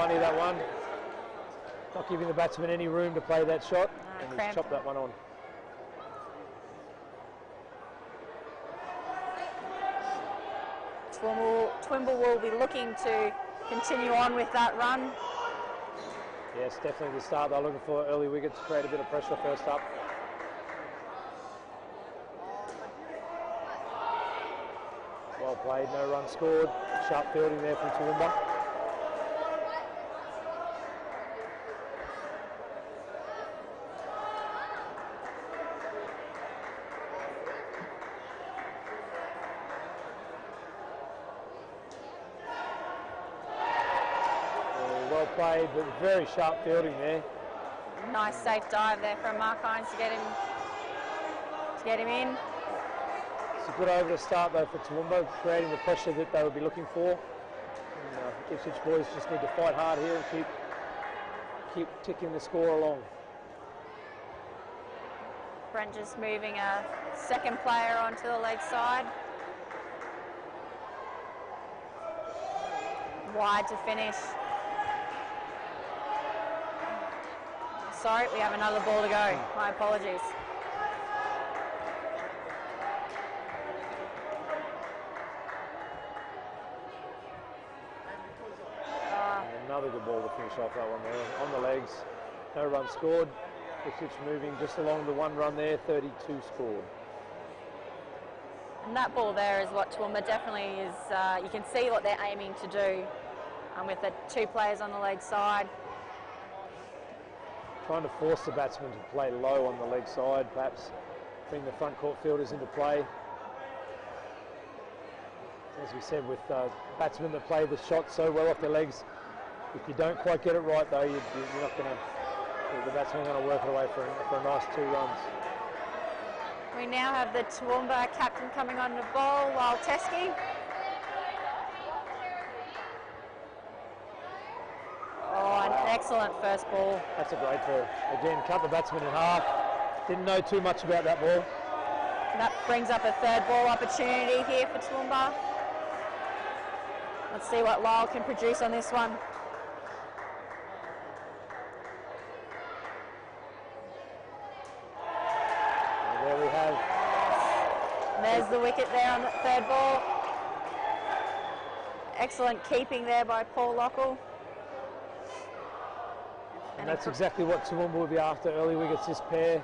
money, that one. Not giving the batsman any room to play that shot, and he's chopped that one on. Toowoomba will be looking to continue on with that run. Yes, definitely the start. They're looking for early wicket to create a bit of pressure first up. Well played, no run scored. Sharp fielding there from Toowoomba. Well played, but very sharp fielding there. Nice safe dive there from Mark Hines to get him in. It's a good over to start though for Toowoomba, creating the pressure that they would be looking for. And, Ipswich boys just need to fight hard here and keep ticking the score along. Brent just moving a second player onto the leg side. Wide to finish. Sorry, we have another ball to go. My apologies. Another good ball to finish off that one there. On the legs, no run scored. Ipswich moving just along the one run there, 32 scored. And that ball there is what Toowoomba definitely is, you can see what they're aiming to do with the two players on the leg side. Trying to force the batsman to play low on the leg side, perhaps bring the front court fielders into play. As we said, with batsmen that play the shot so well off their legs, if you don't quite get it right though, you're not going to, the batsmen are going to work it away for a nice 2 runs. We now have the Toowoomba captain coming on the ball, while Teskey. Oh, an excellent first ball. That's a great ball. Again, cut the batsman in half. Didn't know too much about that ball. That brings up a third ball opportunity here for Toowoomba. Let's see what Lyle can produce on this one. And there we have. And there's the wicket there on the third ball. Excellent keeping there by Paul Lockall. And that's exactly what Toowoomba will be after, early wickets this pair.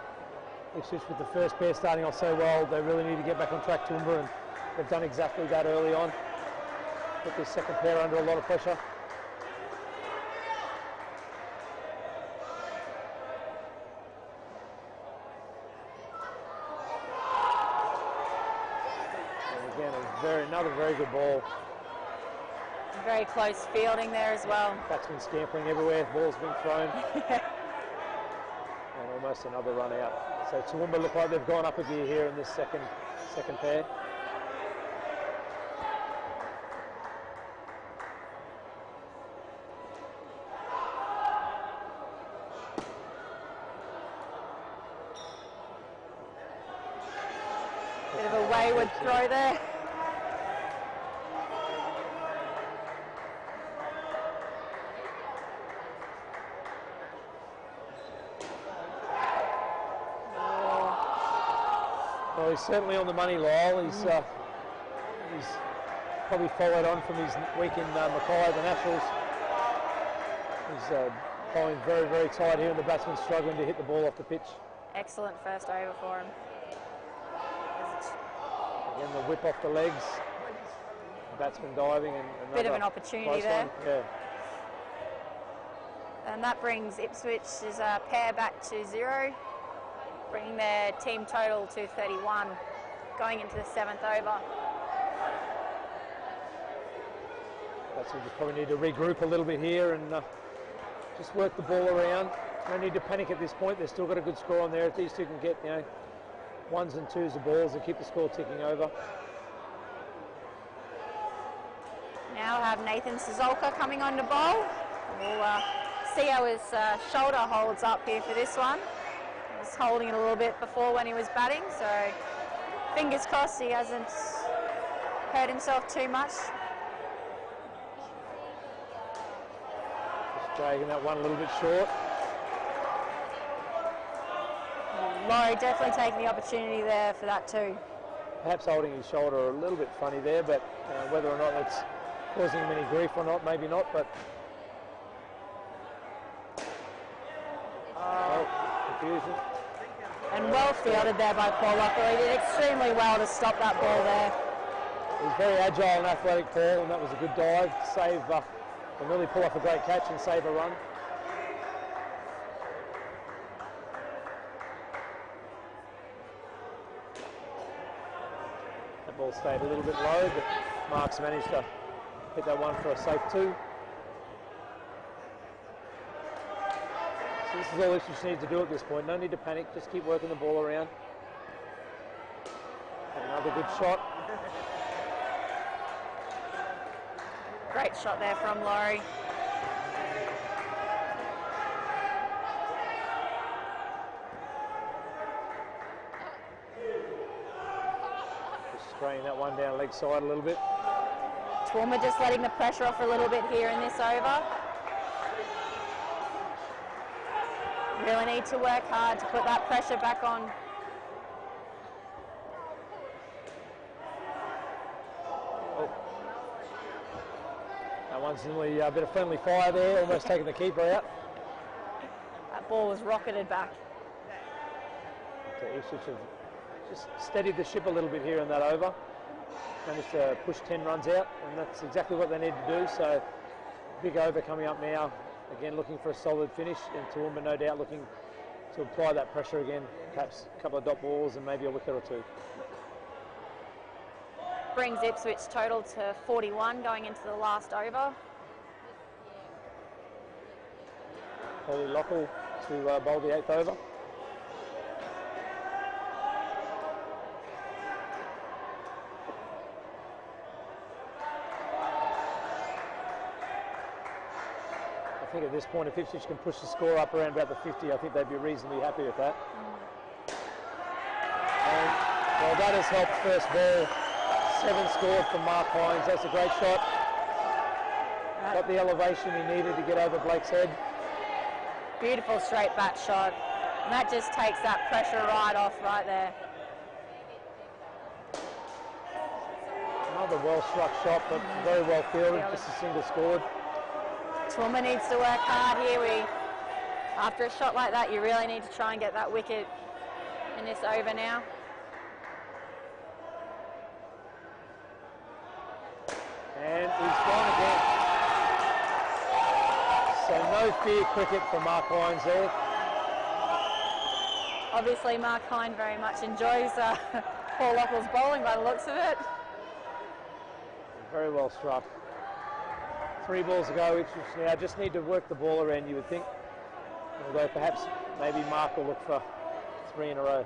Ipswich with the first pair starting off so well, they really need to get back on track, Toowoomba, and they've done exactly that early on. Put this second pair under a lot of pressure. And again, another very good ball. Very close fielding there as well. Batsmen scampering everywhere, ball's being thrown. And almost another run out. So Toowoomba look like they've gone up a gear here in this second pair. Bit of a wayward throw there. Well, he's certainly on the money, Lyle. He's probably followed on from his week in Mackay, the Nationals. He's playing very, very tight here, and the batsman's struggling to hit the ball off the pitch. Excellent first over for him. Again, the whip off the legs. The batsman diving, and bit of an opportunity there. Yeah. And that brings Ipswich's pair back to 0. Bringing their team total to 31, going into the 7th over. That's what you probably need to regroup a little bit here and just work the ball around. No need to panic at this point. They've still got a good score on there. If these two can get 1s and 2s of balls and keep the score ticking over. Now have Nathan Sizolka coming on the bowl. We'll see how his shoulder holds up here for this one. Was holding it a little bit before when he was batting, so fingers crossed he hasn't hurt himself too much. Dragging that one a little bit short. Laurie definitely taking the opportunity there for that too. Perhaps holding his shoulder a little bit funny there, but whether or not it's causing him any grief or not, maybe not, but confusion. And well fielded there by Paul Lockwood. He did extremely well to stop that ball there. He's very agile and athletic, Paul, and that was a good dive. Save, and really pull off a great catch and save a run. That ball stayed a little bit low, but Mark's managed to hit that one for a safe 2. So this is all Ipswich needs to do at this point. No need to panic, just keep working the ball around. Another good shot. Great shot there from Laurie. Just spraying that one down leg side a little bit. Toowoomba just letting the pressure off a little bit here in this over. Really need to work hard to put that pressure back on. That one's nearly a bit of friendly fire there, almost taking the keeper out. That ball was rocketed back. So Ipswich have just steadied the ship a little bit here in that over. Managed to push 10 runs out, and that's exactly what they need to do. So big over coming up now. Again, looking for a solid finish, and Toowoomba no doubt looking to apply that pressure again. Perhaps a couple of dot balls and maybe a wicket or 2. Brings Ipswich total to 41 going into the last over. Holly Lockle to bowl the 8th over. I think at this point, if Ipswich can push the score up around about the 50, I think they'd be reasonably happy with that. And, well, that has helped first ball. 7 scored from Mark Hines. That's a great shot. Got the elevation he needed to get over Blake's head. Beautiful straight bat shot. And that just takes that pressure right off right there. Another well-struck shot, but very well fielded. Just a single scored. Toowoomba needs to work hard here. After a shot like that, you really need to try and get that wicket in this over now. And he's gone again. So no fear cricket for Mark Hines there. Obviously Mark Hine very much enjoys Paul Lockle's bowling by the looks of it. Very well struck. 3 balls to go. Ipswich now just need to work the ball around, you would think. Although perhaps maybe Mark will look for 3 in a row.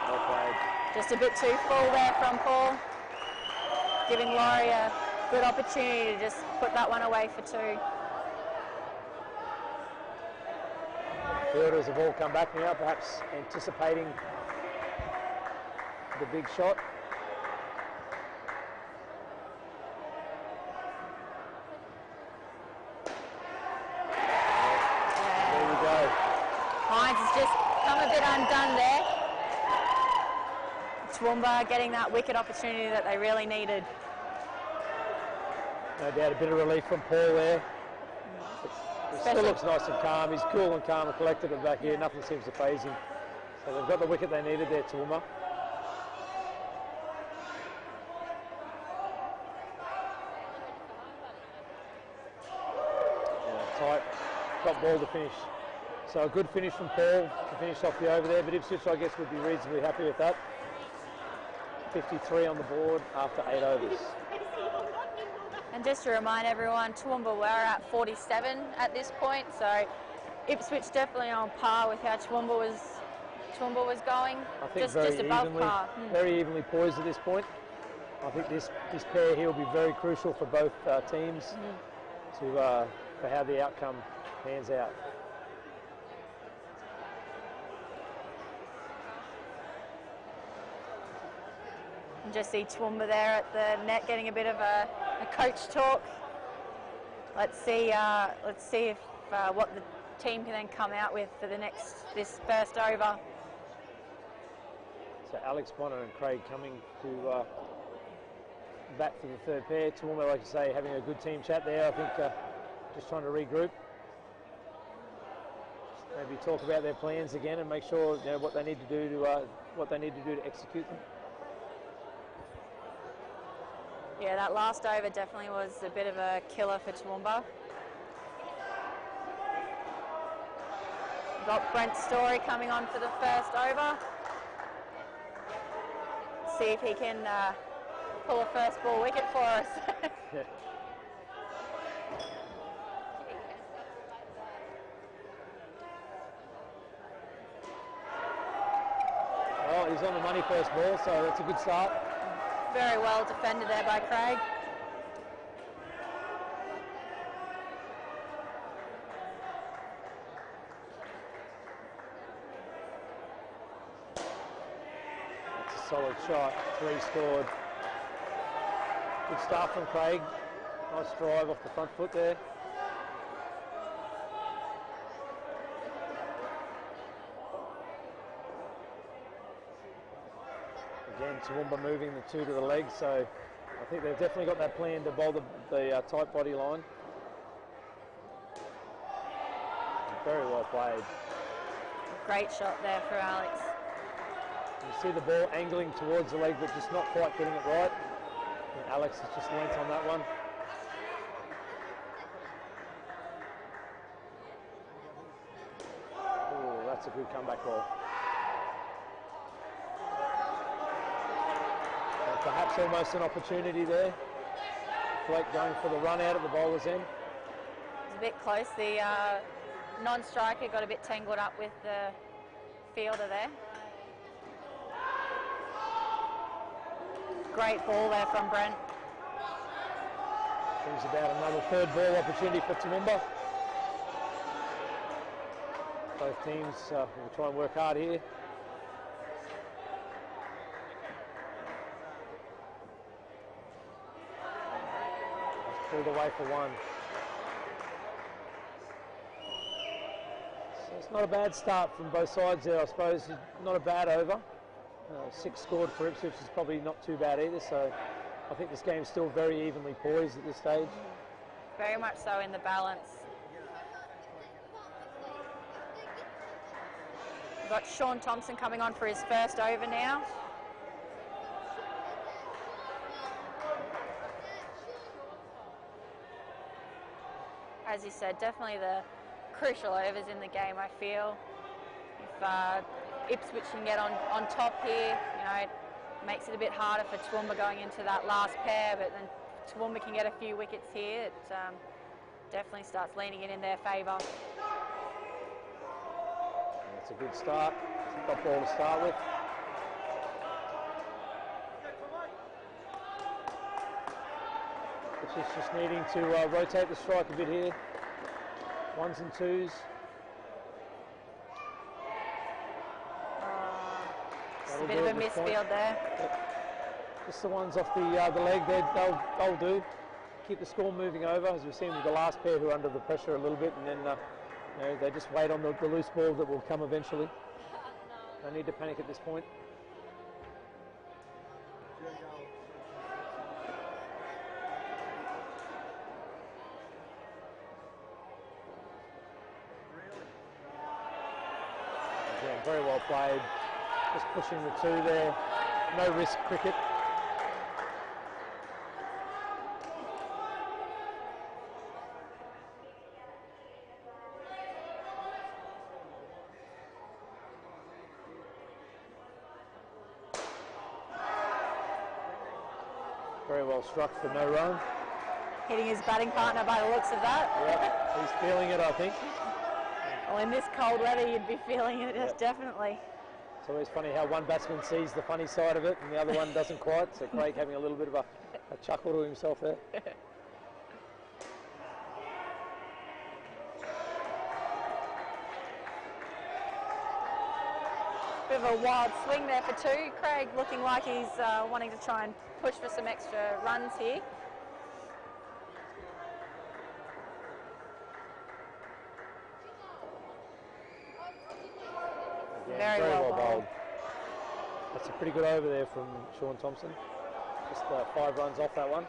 Well played. Just a bit too full there from Paul. Giving Laurie a good opportunity to just put that one away for 2. Fielders have all come back now, perhaps anticipating the big shot. There we go. Hines has just come a bit undone there. Toowoomba getting that wicket opportunity that they really needed. No doubt a bit of relief from Paul there. He still looks nice and calm. He's cool and calm and collected at the back here. Nothing seems to faze him. So they've got the wicket they needed there, Toowoomba. Tight, top ball to finish. So a good finish from Paul to finish off the over there, but Ipswich I guess would be reasonably happy with that. 53 on the board after 8 overs. And just to remind everyone, Toowoomba were at 47 at this point, so Ipswich definitely on par with how Toowoomba was going. I think just above par. Very evenly poised at this point. I think this pair here will be very crucial for both teams to for how the outcome pans out. And just see Toowoomba there at the net getting a bit of a coach talk. Let's see if what the team can then come out with for this first over. So Alex Bonner and Craig coming to bat for the third pair. Toowoomba, like you say, having a good team chat there. I think just trying to regroup. Maybe talk about their plans again and make sure what they need to do to execute them. Yeah, that last over definitely was a bit of a killer for Toowoomba. We've got Brent Story coming on for the first over. See if he can pull a first ball wicket for us. Oh, he's on the money first ball, so that's a good start. Very well defended there by Craig. That's a solid shot, 3 scored. Good start from Craig. Nice drive off the front foot there. Again, Toowoomba moving the 2 to the leg, so I think they've definitely got that plan to bowl the tight body line. Very well played. Great shot there for Alex. You see the ball angling towards the leg, but just not quite getting it right. And Alex has just lent on that one. Oh, that's a good comeback ball. And perhaps almost an opportunity there. Blake going for the run out at the bowler's end. It was a bit close. The non-striker got a bit tangled up with the fielder there. Great ball there from Brent. Brings about another third ball opportunity for Toowoomba. Both teams will try and work hard here. Just pulled away for 1. So it's not a bad start from both sides there, I suppose. Not a bad over. 6 scored for Ipswich is probably not too bad either, so I think this game's still very evenly poised at this stage. Very much so in the balance. We've got Sean Thompson coming on for his first over now. As you said, definitely the crucial overs in the game, I feel. If Ipswich can get on top here, it makes it a bit harder for Toowoomba going into that last pair, but then Toowoomba can get a few wickets here. It definitely starts leaning in their favour. That's a good start. It's a top ball to start with. Which is just needing to rotate the strike a bit here. 1s and 2s. A bit of a misfield there. Yep. Just the ones off the leg there, they'll do. Keep the score moving over, as we've seen with the last pair who are under the pressure a little bit, and then they just wait on the loose ball that will come eventually. No need to panic at this point. Again, very well played. Just pushing the 2 there. No risk cricket. Very well struck for no run. Hitting his batting partner by the looks of that. Yep, he's feeling it, I think. Well, in this cold weather, you'd be feeling it, Yep. Definitely. It's always funny how one batsman sees the funny side of it and the other one doesn't quite. So Craig having a little bit of a chuckle to himself there. Bit of a wild swing there for 2. Craig looking like he's wanting to try and push for some extra runs here. Again, Very well bowled. That's a pretty good over there from Sean Thompson. Just 5 runs off that one.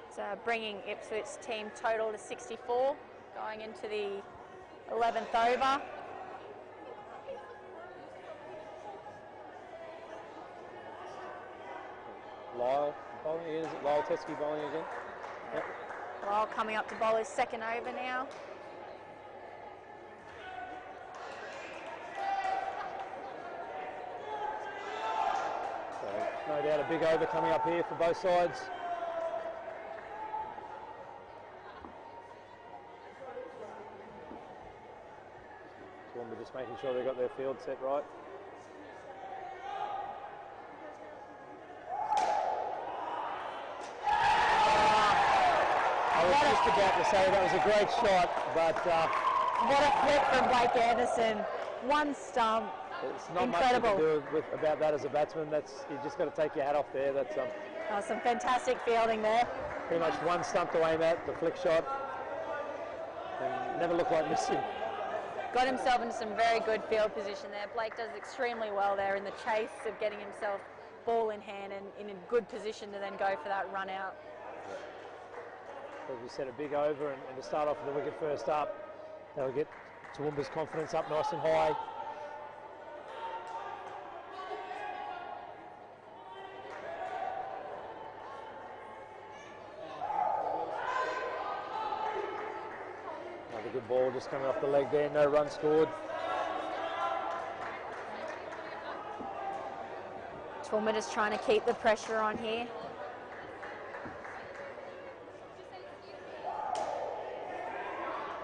It's bringing Ipswich team total to 64, going into the 11th over. Lyle bowling again. Is it Lyle Teskey bowling again? Yep. Lyle coming up to bowl his 2nd over now. So, no doubt a big over coming up here for both sides. Toowoomba just making sure they've got their field set right. I was just about to say that was a great shot, but What a flip from Blake Anderson. One stump. it's not Incredible. much you can do with, about that as a batsman. You just got to take your hat off there. That's Some fantastic fielding there. pretty much one stump to aim at, the flick shot, and never looked like missing. Got himself into some very good field position there. Blake does extremely well there in the chase of getting himself ball in hand and in a good position to then go for that run out. As we said, a big over, and to start off with the wicket first up, that'll get Toowoomba's confidence up nice and high. Another good ball just coming off the leg there, no run scored. Toowoomba just trying to keep the pressure on here.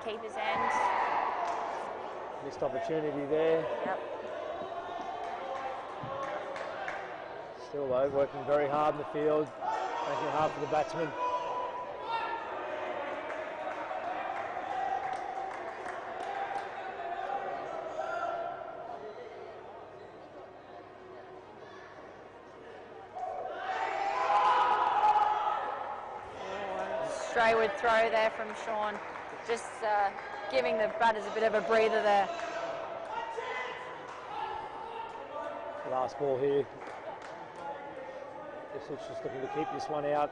Keeper's end. Missed opportunity there. Yep. Still though, working very hard in the field, making it hard for the batsman. Straightward throw there from Sean. Just giving the batters a bit of a breather there. Last ball here. Ipswich just looking to keep this one out.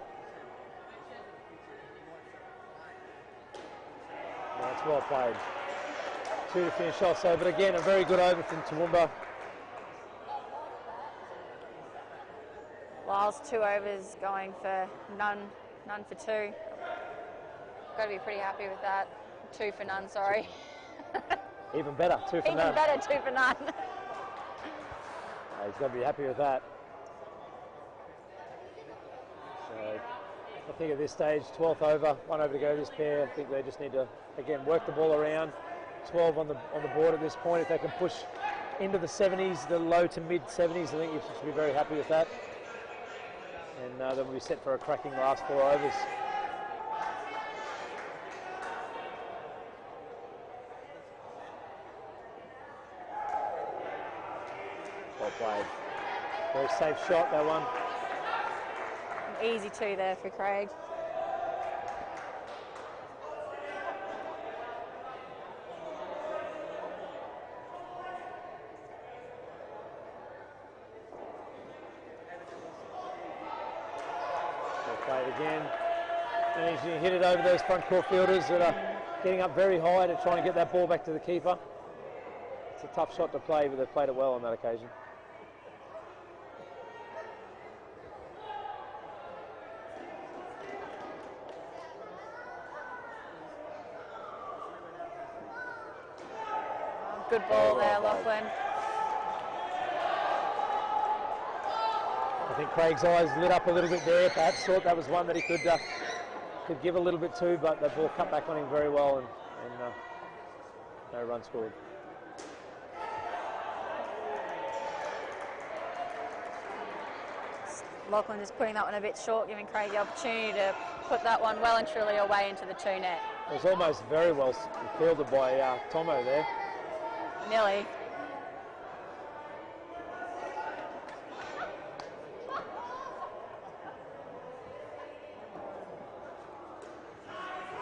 That's well played. 2 to finish off, so, but again, a very good over from Toowoomba. Lyle's 2 overs going for none for 2. Got to be pretty happy with that. 2 for none, sorry. Even better, 2 for Even none. better, 2 for none. He's got to be happy with that. So I think at this stage, 12th over, 1 over to go this pair. I think they just need to, again, work the ball around. 12 on the board at this point. If they can push into the 70s, the low to mid 70s, I think you should be very happy with that. And then we'll be set for a cracking last 4 overs. Well played. Very safe shot, that one. An easy 2 there for Craig. Well played again. And he's hit it over those front court fielders that are getting up very high to try and get that ball back to the keeper. It's a tough shot to play, but they've played it well on that occasion. Good ball there, Lachlan. I think Craig's eyes lit up a little bit there. Perhaps thought that was one that he could give a little bit to, but the ball cut back on him very well, and no run scored. Lachlan just putting that one a bit short, giving Craig the opportunity to put that one well and truly away into the 2 net. It was almost very well fielded by Tomo there. Nearly.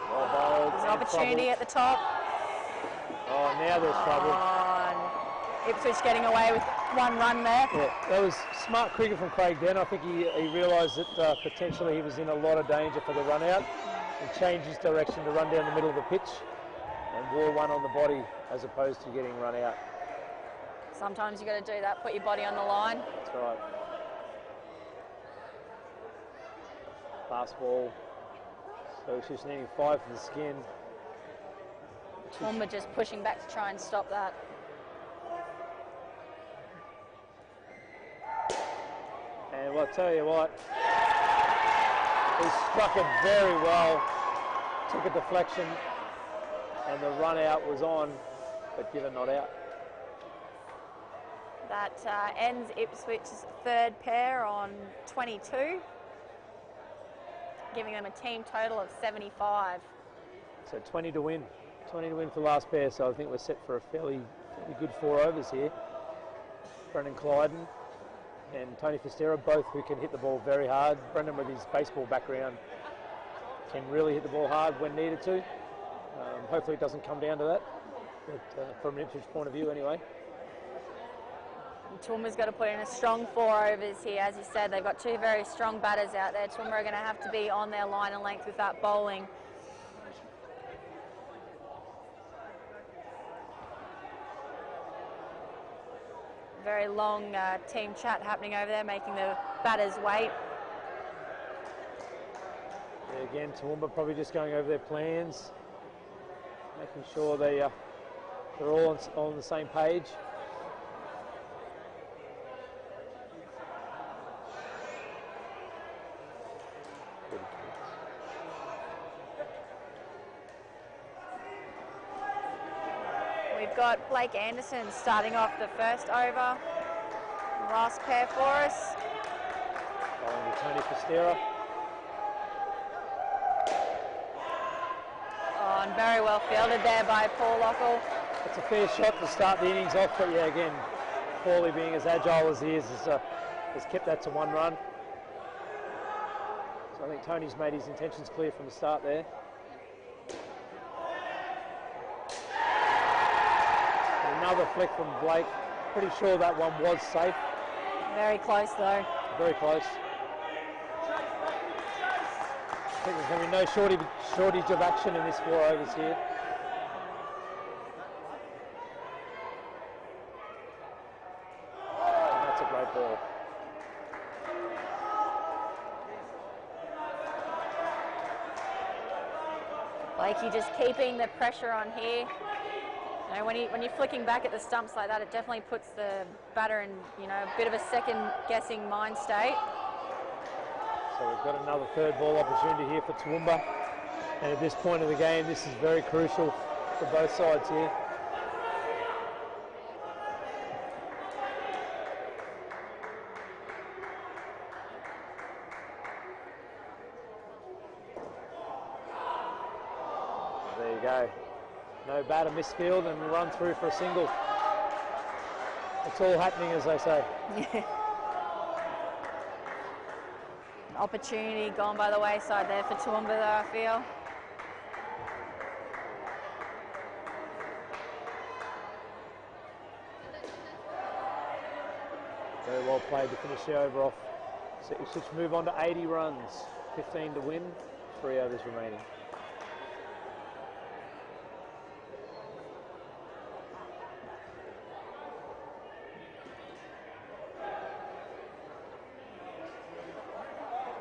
Well bowled. There's an opportunity at the top. Oh, now there's trouble. Oh, Ipswich getting away with 1 run there. Yeah, that was smart cricket from Craig then. I think he realised that potentially he was in a lot of danger for the run out and changed his direction to run down the middle of the pitch and wore one on the body as opposed to getting run out. Sometimes you've got to do that, put your body on the line. That's right. Fast ball. So she's needing 5 for the skin. Toowoomba just pushing back to try and stop that. And well, I'll tell you what, he struck it very well, took a deflection, and the run out was on, but given not out. That ends Ipswich's 3rd pair on 22, giving them a team total of 75. So 20 to win. 20 to win for last pair, so I think we're set for a fairly good 4 overs here. Brendan Clyden and Tony Festera, both who can hit the ball very hard. Brendan, with his baseball background, can really hit the ball hard when needed to. Hopefully it doesn't come down to that, but from an Ipswich point of view anyway. Toowoomba's got to put in a strong 4 overs here. As you said, they've got 2 very strong batters out there. Toowoomba are going to have to be on their line and length with that bowling. Very long team chat happening over there, making the batters wait. Yeah, again, Toowoomba probably just going over their plans, making sure they're all on the same page. We've got Blake Anderson starting off the first over. Last pair for us. Following with Tony Festera. Oh, and very well fielded there by Paul Lockall. It's a fair shot to start the innings off, but yeah, again, Paulie being as agile as he is has kept that to 1 run. So I think Tony's made his intentions clear from the start there. Another flick from Blake. Pretty sure that one was safe. Very close though. Very close. I think there's going to be no shortage of action in this 4 overs here. And that's a great ball. Blakey just keeping the pressure on here. You know, when you're flicking back at the stumps like that, it definitely puts the batter in, you know, a bit of a second-guessing mind state. So we've got another 3rd ball opportunity here for Toowoomba. And at this point of the game, this is very crucial for both sides here. There you go. No batter misfield and run through for a single. It's all happening, as they say. Opportunity gone by the wayside there for Toowoomba though, I feel. Very well played to finish the over off. So Ipswich move on to 80 runs. 15 to win, 3 overs remaining.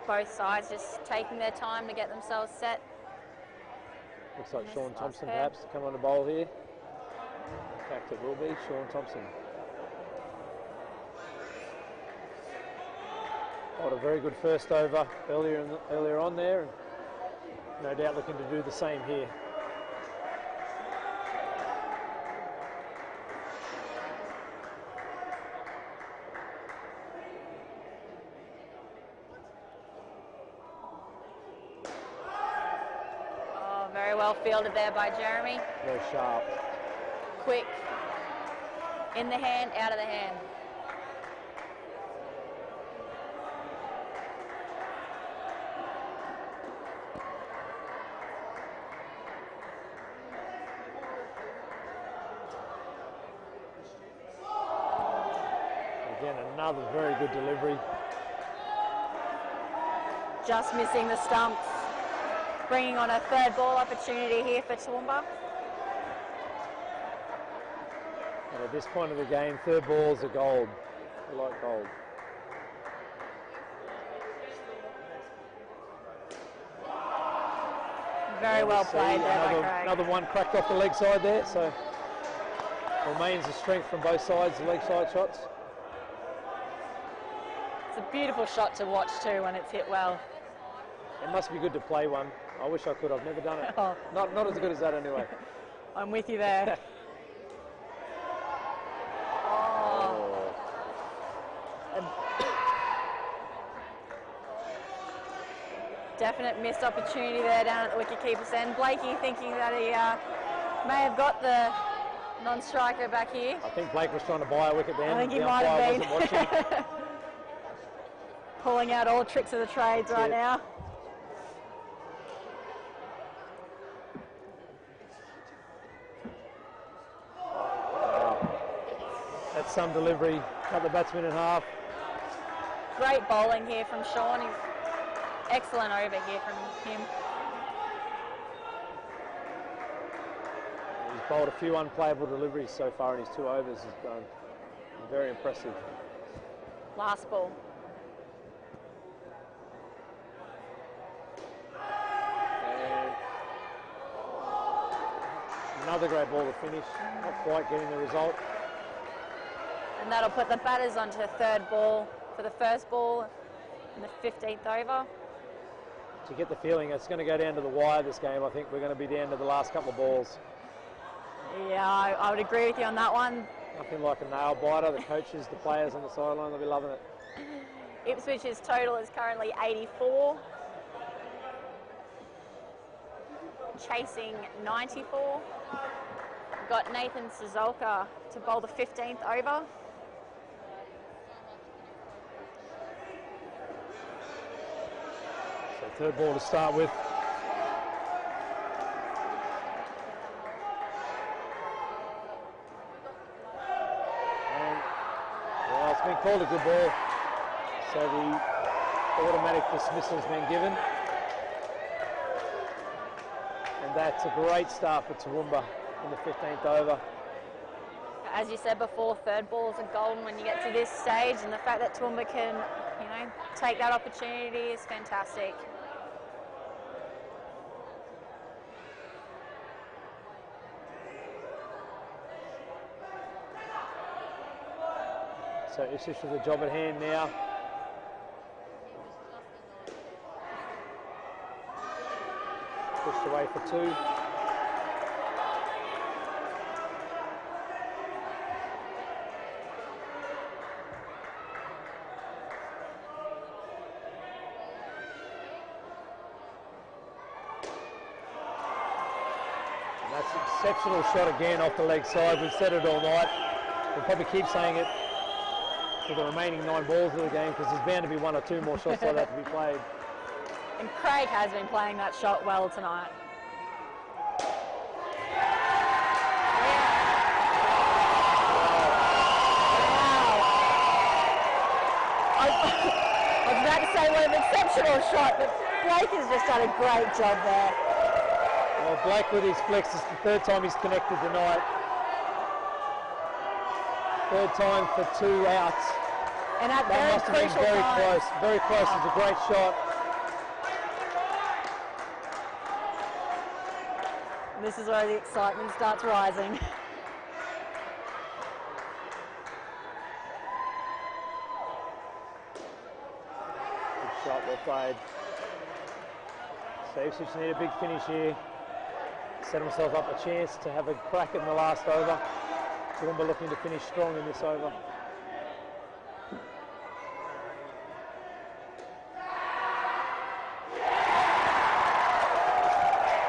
Both sides just taking their time to get themselves set. Looks like Nice Sean last Thompson pair. perhaps to come on the bowl here. In fact, it will be Sean Thompson. Got a very good first over earlier on there, and no doubt looking to do the same here. Very well fielded there by Jeremy. Very sharp. Quick. In the hand, out of the hand. Again, another very good delivery. Just missing the stumps. Bringing on a third ball opportunity here for Toowoomba. And at this point of the game, third balls are gold. I like gold. Very well played there by Craig. Another one cracked off the leg side there, so remains a strength from both sides, the leg side shots. It's a beautiful shot to watch too when it's hit well. It must be good to play one. I wish I could. I've never done it. Oh. Not as good as that anyway. I'm with you there. Definite missed opportunity there down at the wicketkeeper's end. Blakey thinking that he may have got the non-striker back here. I think Blake was trying to buy a wicket then. I think he The might have umpire wasn't watching. been. Pulling out all tricks of the trades right now. That's some delivery. Cut the batsman in half. Great bowling here from Sean. He's excellent over here from him. He's bowled a few unplayable deliveries so far in his 2 overs. He's done very impressive. Last ball. And another great ball to finish. Not quite getting the result. And that'll put the batters onto the third ball for the first ball in the 15th over. To get the feeling it's going to go down to the wire this game, I think we're going to be down to the last couple of balls. Yeah, I would agree with you on that one. Nothing like a nail biter. The coaches, the players on the sideline, they'll be loving it. Ipswich's total is currently 84. Chasing 94. We've got Nathan Sazolka to bowl the 15th over. So third ball to start with. And, well, it's been called a good ball. So the automatic dismissal has been given. And that's a great start for Toowoomba in the 15th over. As you said before, third balls are golden when you get to this stage, and the fact that Toowoomba can, take that opportunity is fantastic. So Ipswich with a job at hand now. Pushed away for 2. And that's an exceptional shot again off the leg side. We've said it all night. We'll probably keep saying it for the remaining 9 balls of the game, because there's bound to be 1 or 2 more shots like that to be played. And Craig has been playing that shot well tonight. Wow. I was about to say what an exceptional shot, but Blake has just done a great job there. Well, Blake with his flex is the 3rd time he's connected tonight. 3rd time for 2 outs. And at That very must have been crucial very time. close. Very close. It's a great shot. This is where the excitement starts rising. Good shot, well played. So Ipswich need a big finish here. Set himself up a chance to have a crack in the last over. Toowoomba looking to finish strong in this over.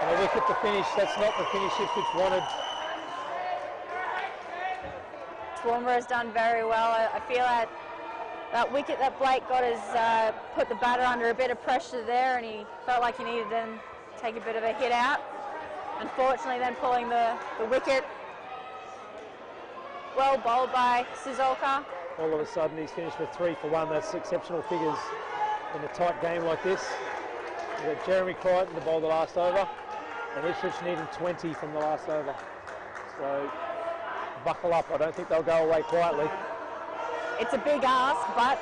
And a wicket to finish. That's not the finish Ipswich wanted. Toowoomba has done very well. I feel that wicket that Blake got has put the batter under a bit of pressure there, and he felt like he needed to take a bit of a hit out. Unfortunately, then pulling the wicket. Well bowled by Sizolka. All of a sudden, he's finished with 3 for 1. That's exceptional figures in a tight game like this. We've got Jeremy Crichton to bowl the last over, and Ipswich needed 20 from the last over. So buckle up. I don't think they'll go away quietly. It's a big ask, but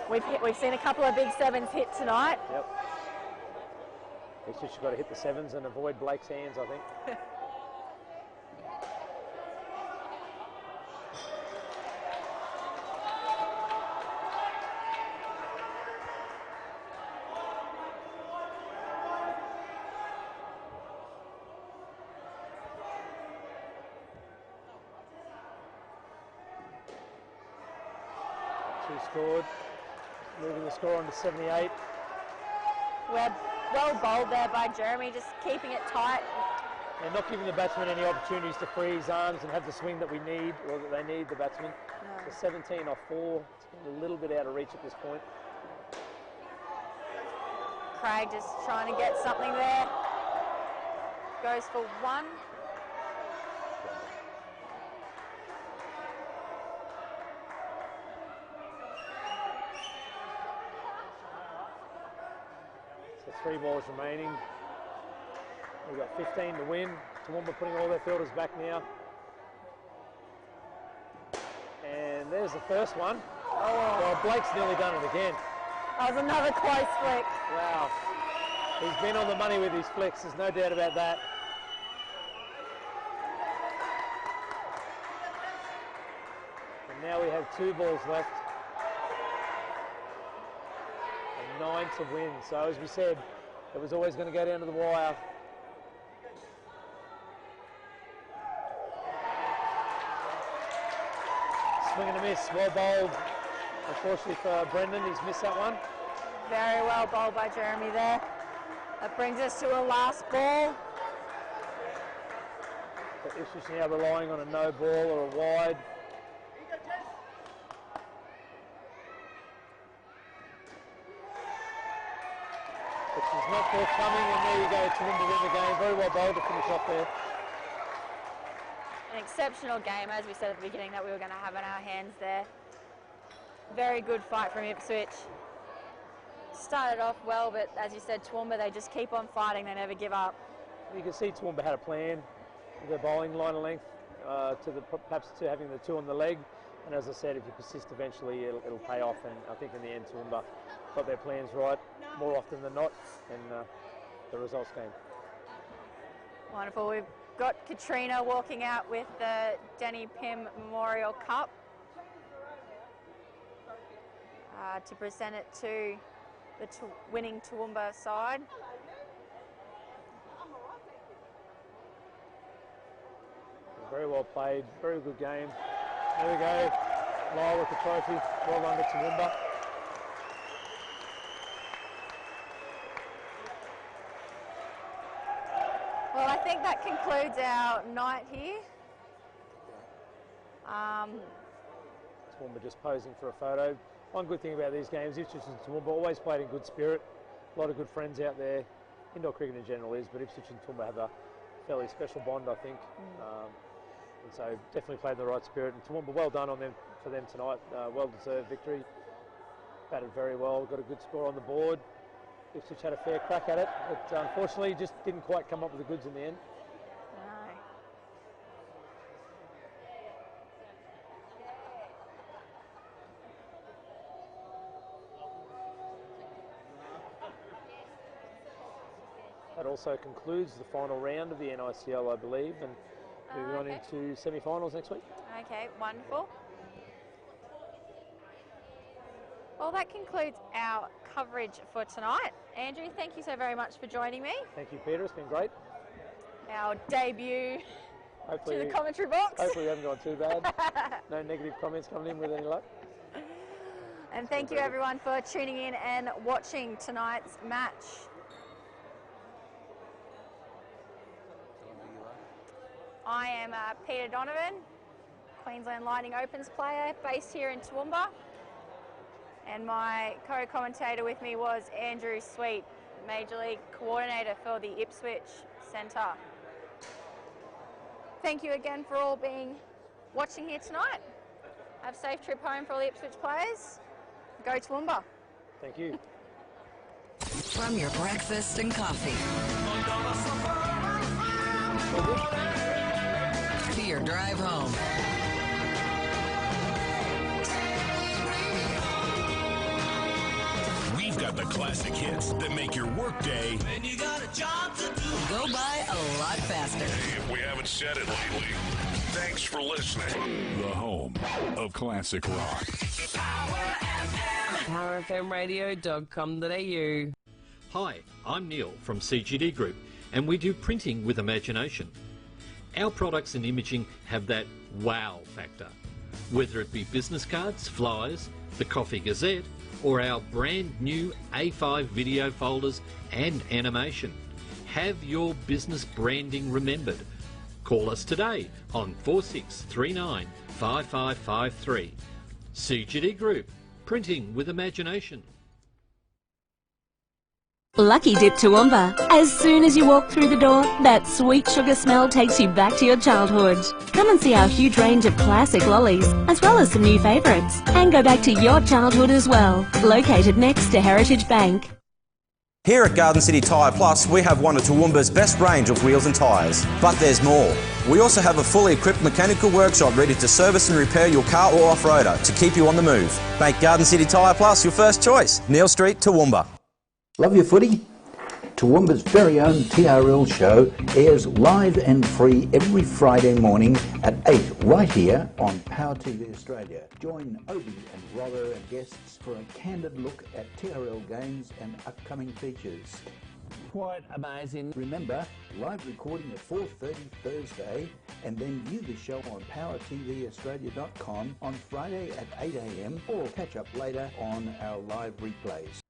we've seen a couple of big 7s hit tonight. Yep. Ipswich have got to hit the 7s and avoid Blake's hands, I think. Scored, moving the score on to 78. We're well bowled there by Jeremy, just keeping it tight. And not giving the batsman any opportunities to free his arms and have the swing that we need, or that they need, the batsman. No. So 17 off 4, it's a little bit out of reach at this point. Craig just trying to get something there. Goes for 1. So 3 balls remaining. We've got 15 to win. Toowoomba putting all their fielders back now. And there's the first one. Oh, well, Blake's nearly done it again. That was another close flick. Wow. He's been on the money with his flicks, there's no doubt about that. And now we have 2 balls left. 9 to win. So as we said, it was always going to go down to the wire. Swing and a miss, well bowled. Unfortunately for Brendan, he's missed that one. Very well bowled by Jeremy there. That brings us to a last ball. But Ipswich now relying on a no ball or a wide. Not forthcoming, and there you go, Toowoomba win the game. Very well bowled to finish off there. An exceptional game, as we said at the beginning, that we were going to have in our hands there. Very good fight from Ipswich. Started off well, but as you said, Toowoomba, they just keep on fighting, they never give up. You can see Toowoomba had a plan with their bowling line of length, perhaps to having the 2 on the leg. And as I said, if you persist eventually, it'll pay off. And I think in the end, Toowoomba got their plans right more often than not, and the results came. Wonderful. We've got Katrina walking out with the Denny Pym Memorial Cup to present it to the winning Toowoomba side. Very well played, very good game. There we go, Lyle with the trophy. Well done to Toowoomba. Well, I think that concludes our night here. Toowoomba just posing for a photo. One good thing about these games, Ipswich and Toowoomba always played in good spirit. A lot of good friends out there. Indoor cricket in general is, but Ipswich and Toowoomba have a fairly special bond, I think. And so definitely played in the right spirit. And Toowoomba, well done for them tonight. Well-deserved victory. Batted very well, got a good score on the board. Ipswich had a fair crack at it, but unfortunately just didn't quite come up with the goods in the end. No. That also concludes the final round of the NICL, I believe, and moving on into semi-finals next week. Okay, wonderful. Well, that concludes our coverage for tonight. Andrew, thank you so very much for joining me. Thank you, Peter. It's been great. Our debut Hopefully, to the commentary box. Hopefully we haven't gone too bad. No negative comments coming in with any luck. And thank you everyone for tuning in and watching tonight's match. I am Peter Donovan, Queensland Lightning Opens player based here in Toowoomba. And my co-commentator with me was Andrew Sweet, Major League Coordinator for the Ipswich Centre. Thank you again for all watching here tonight. Have a safe trip home for all the Ipswich players. Go Toowoomba. Thank you. From your breakfast and coffee to your drive home. We've got the classic hits that make your workday And you got a job to do. Go by a lot faster. If we haven't said it lately, thanks for listening. The home of classic rock. PowerFMradio.com.au. Hi, I'm Neil from CGD Group, and we do printing with imagination. Our products and imaging have that wow factor. Whether it be business cards, flyers, the Coffee Gazette, or our brand new A5 video folders and animation. Have your business branding remembered. Call us today on 4639 5553. CGD Group, printing with imagination. Lucky Dip Toowoomba. As soon as you walk through the door, that sweet sugar smell takes you back to your childhood. Come and see our huge range of classic lollies, as well as some new favourites. And go back to your childhood as well. Located next to Heritage Bank. Here at Garden City Tyre Plus, we have one of Toowoomba's best range of wheels and tyres. But there's more. We also have a fully equipped mechanical workshop ready to service and repair your car or off-roader to keep you on the move. Make Garden City Tyre Plus your first choice. Neil Street, Toowoomba. Love your footy? Toowoomba's very own TRL show airs live and free every Friday morning at 8 right here on Power TV Australia. Join Obi and Robbo and guests for a candid look at TRL games and upcoming features. Quite amazing. Remember, live recording at 4:30 Thursday, and then view the show on powertvaustralia.com on Friday at 8 a.m. or catch up later on our live replays.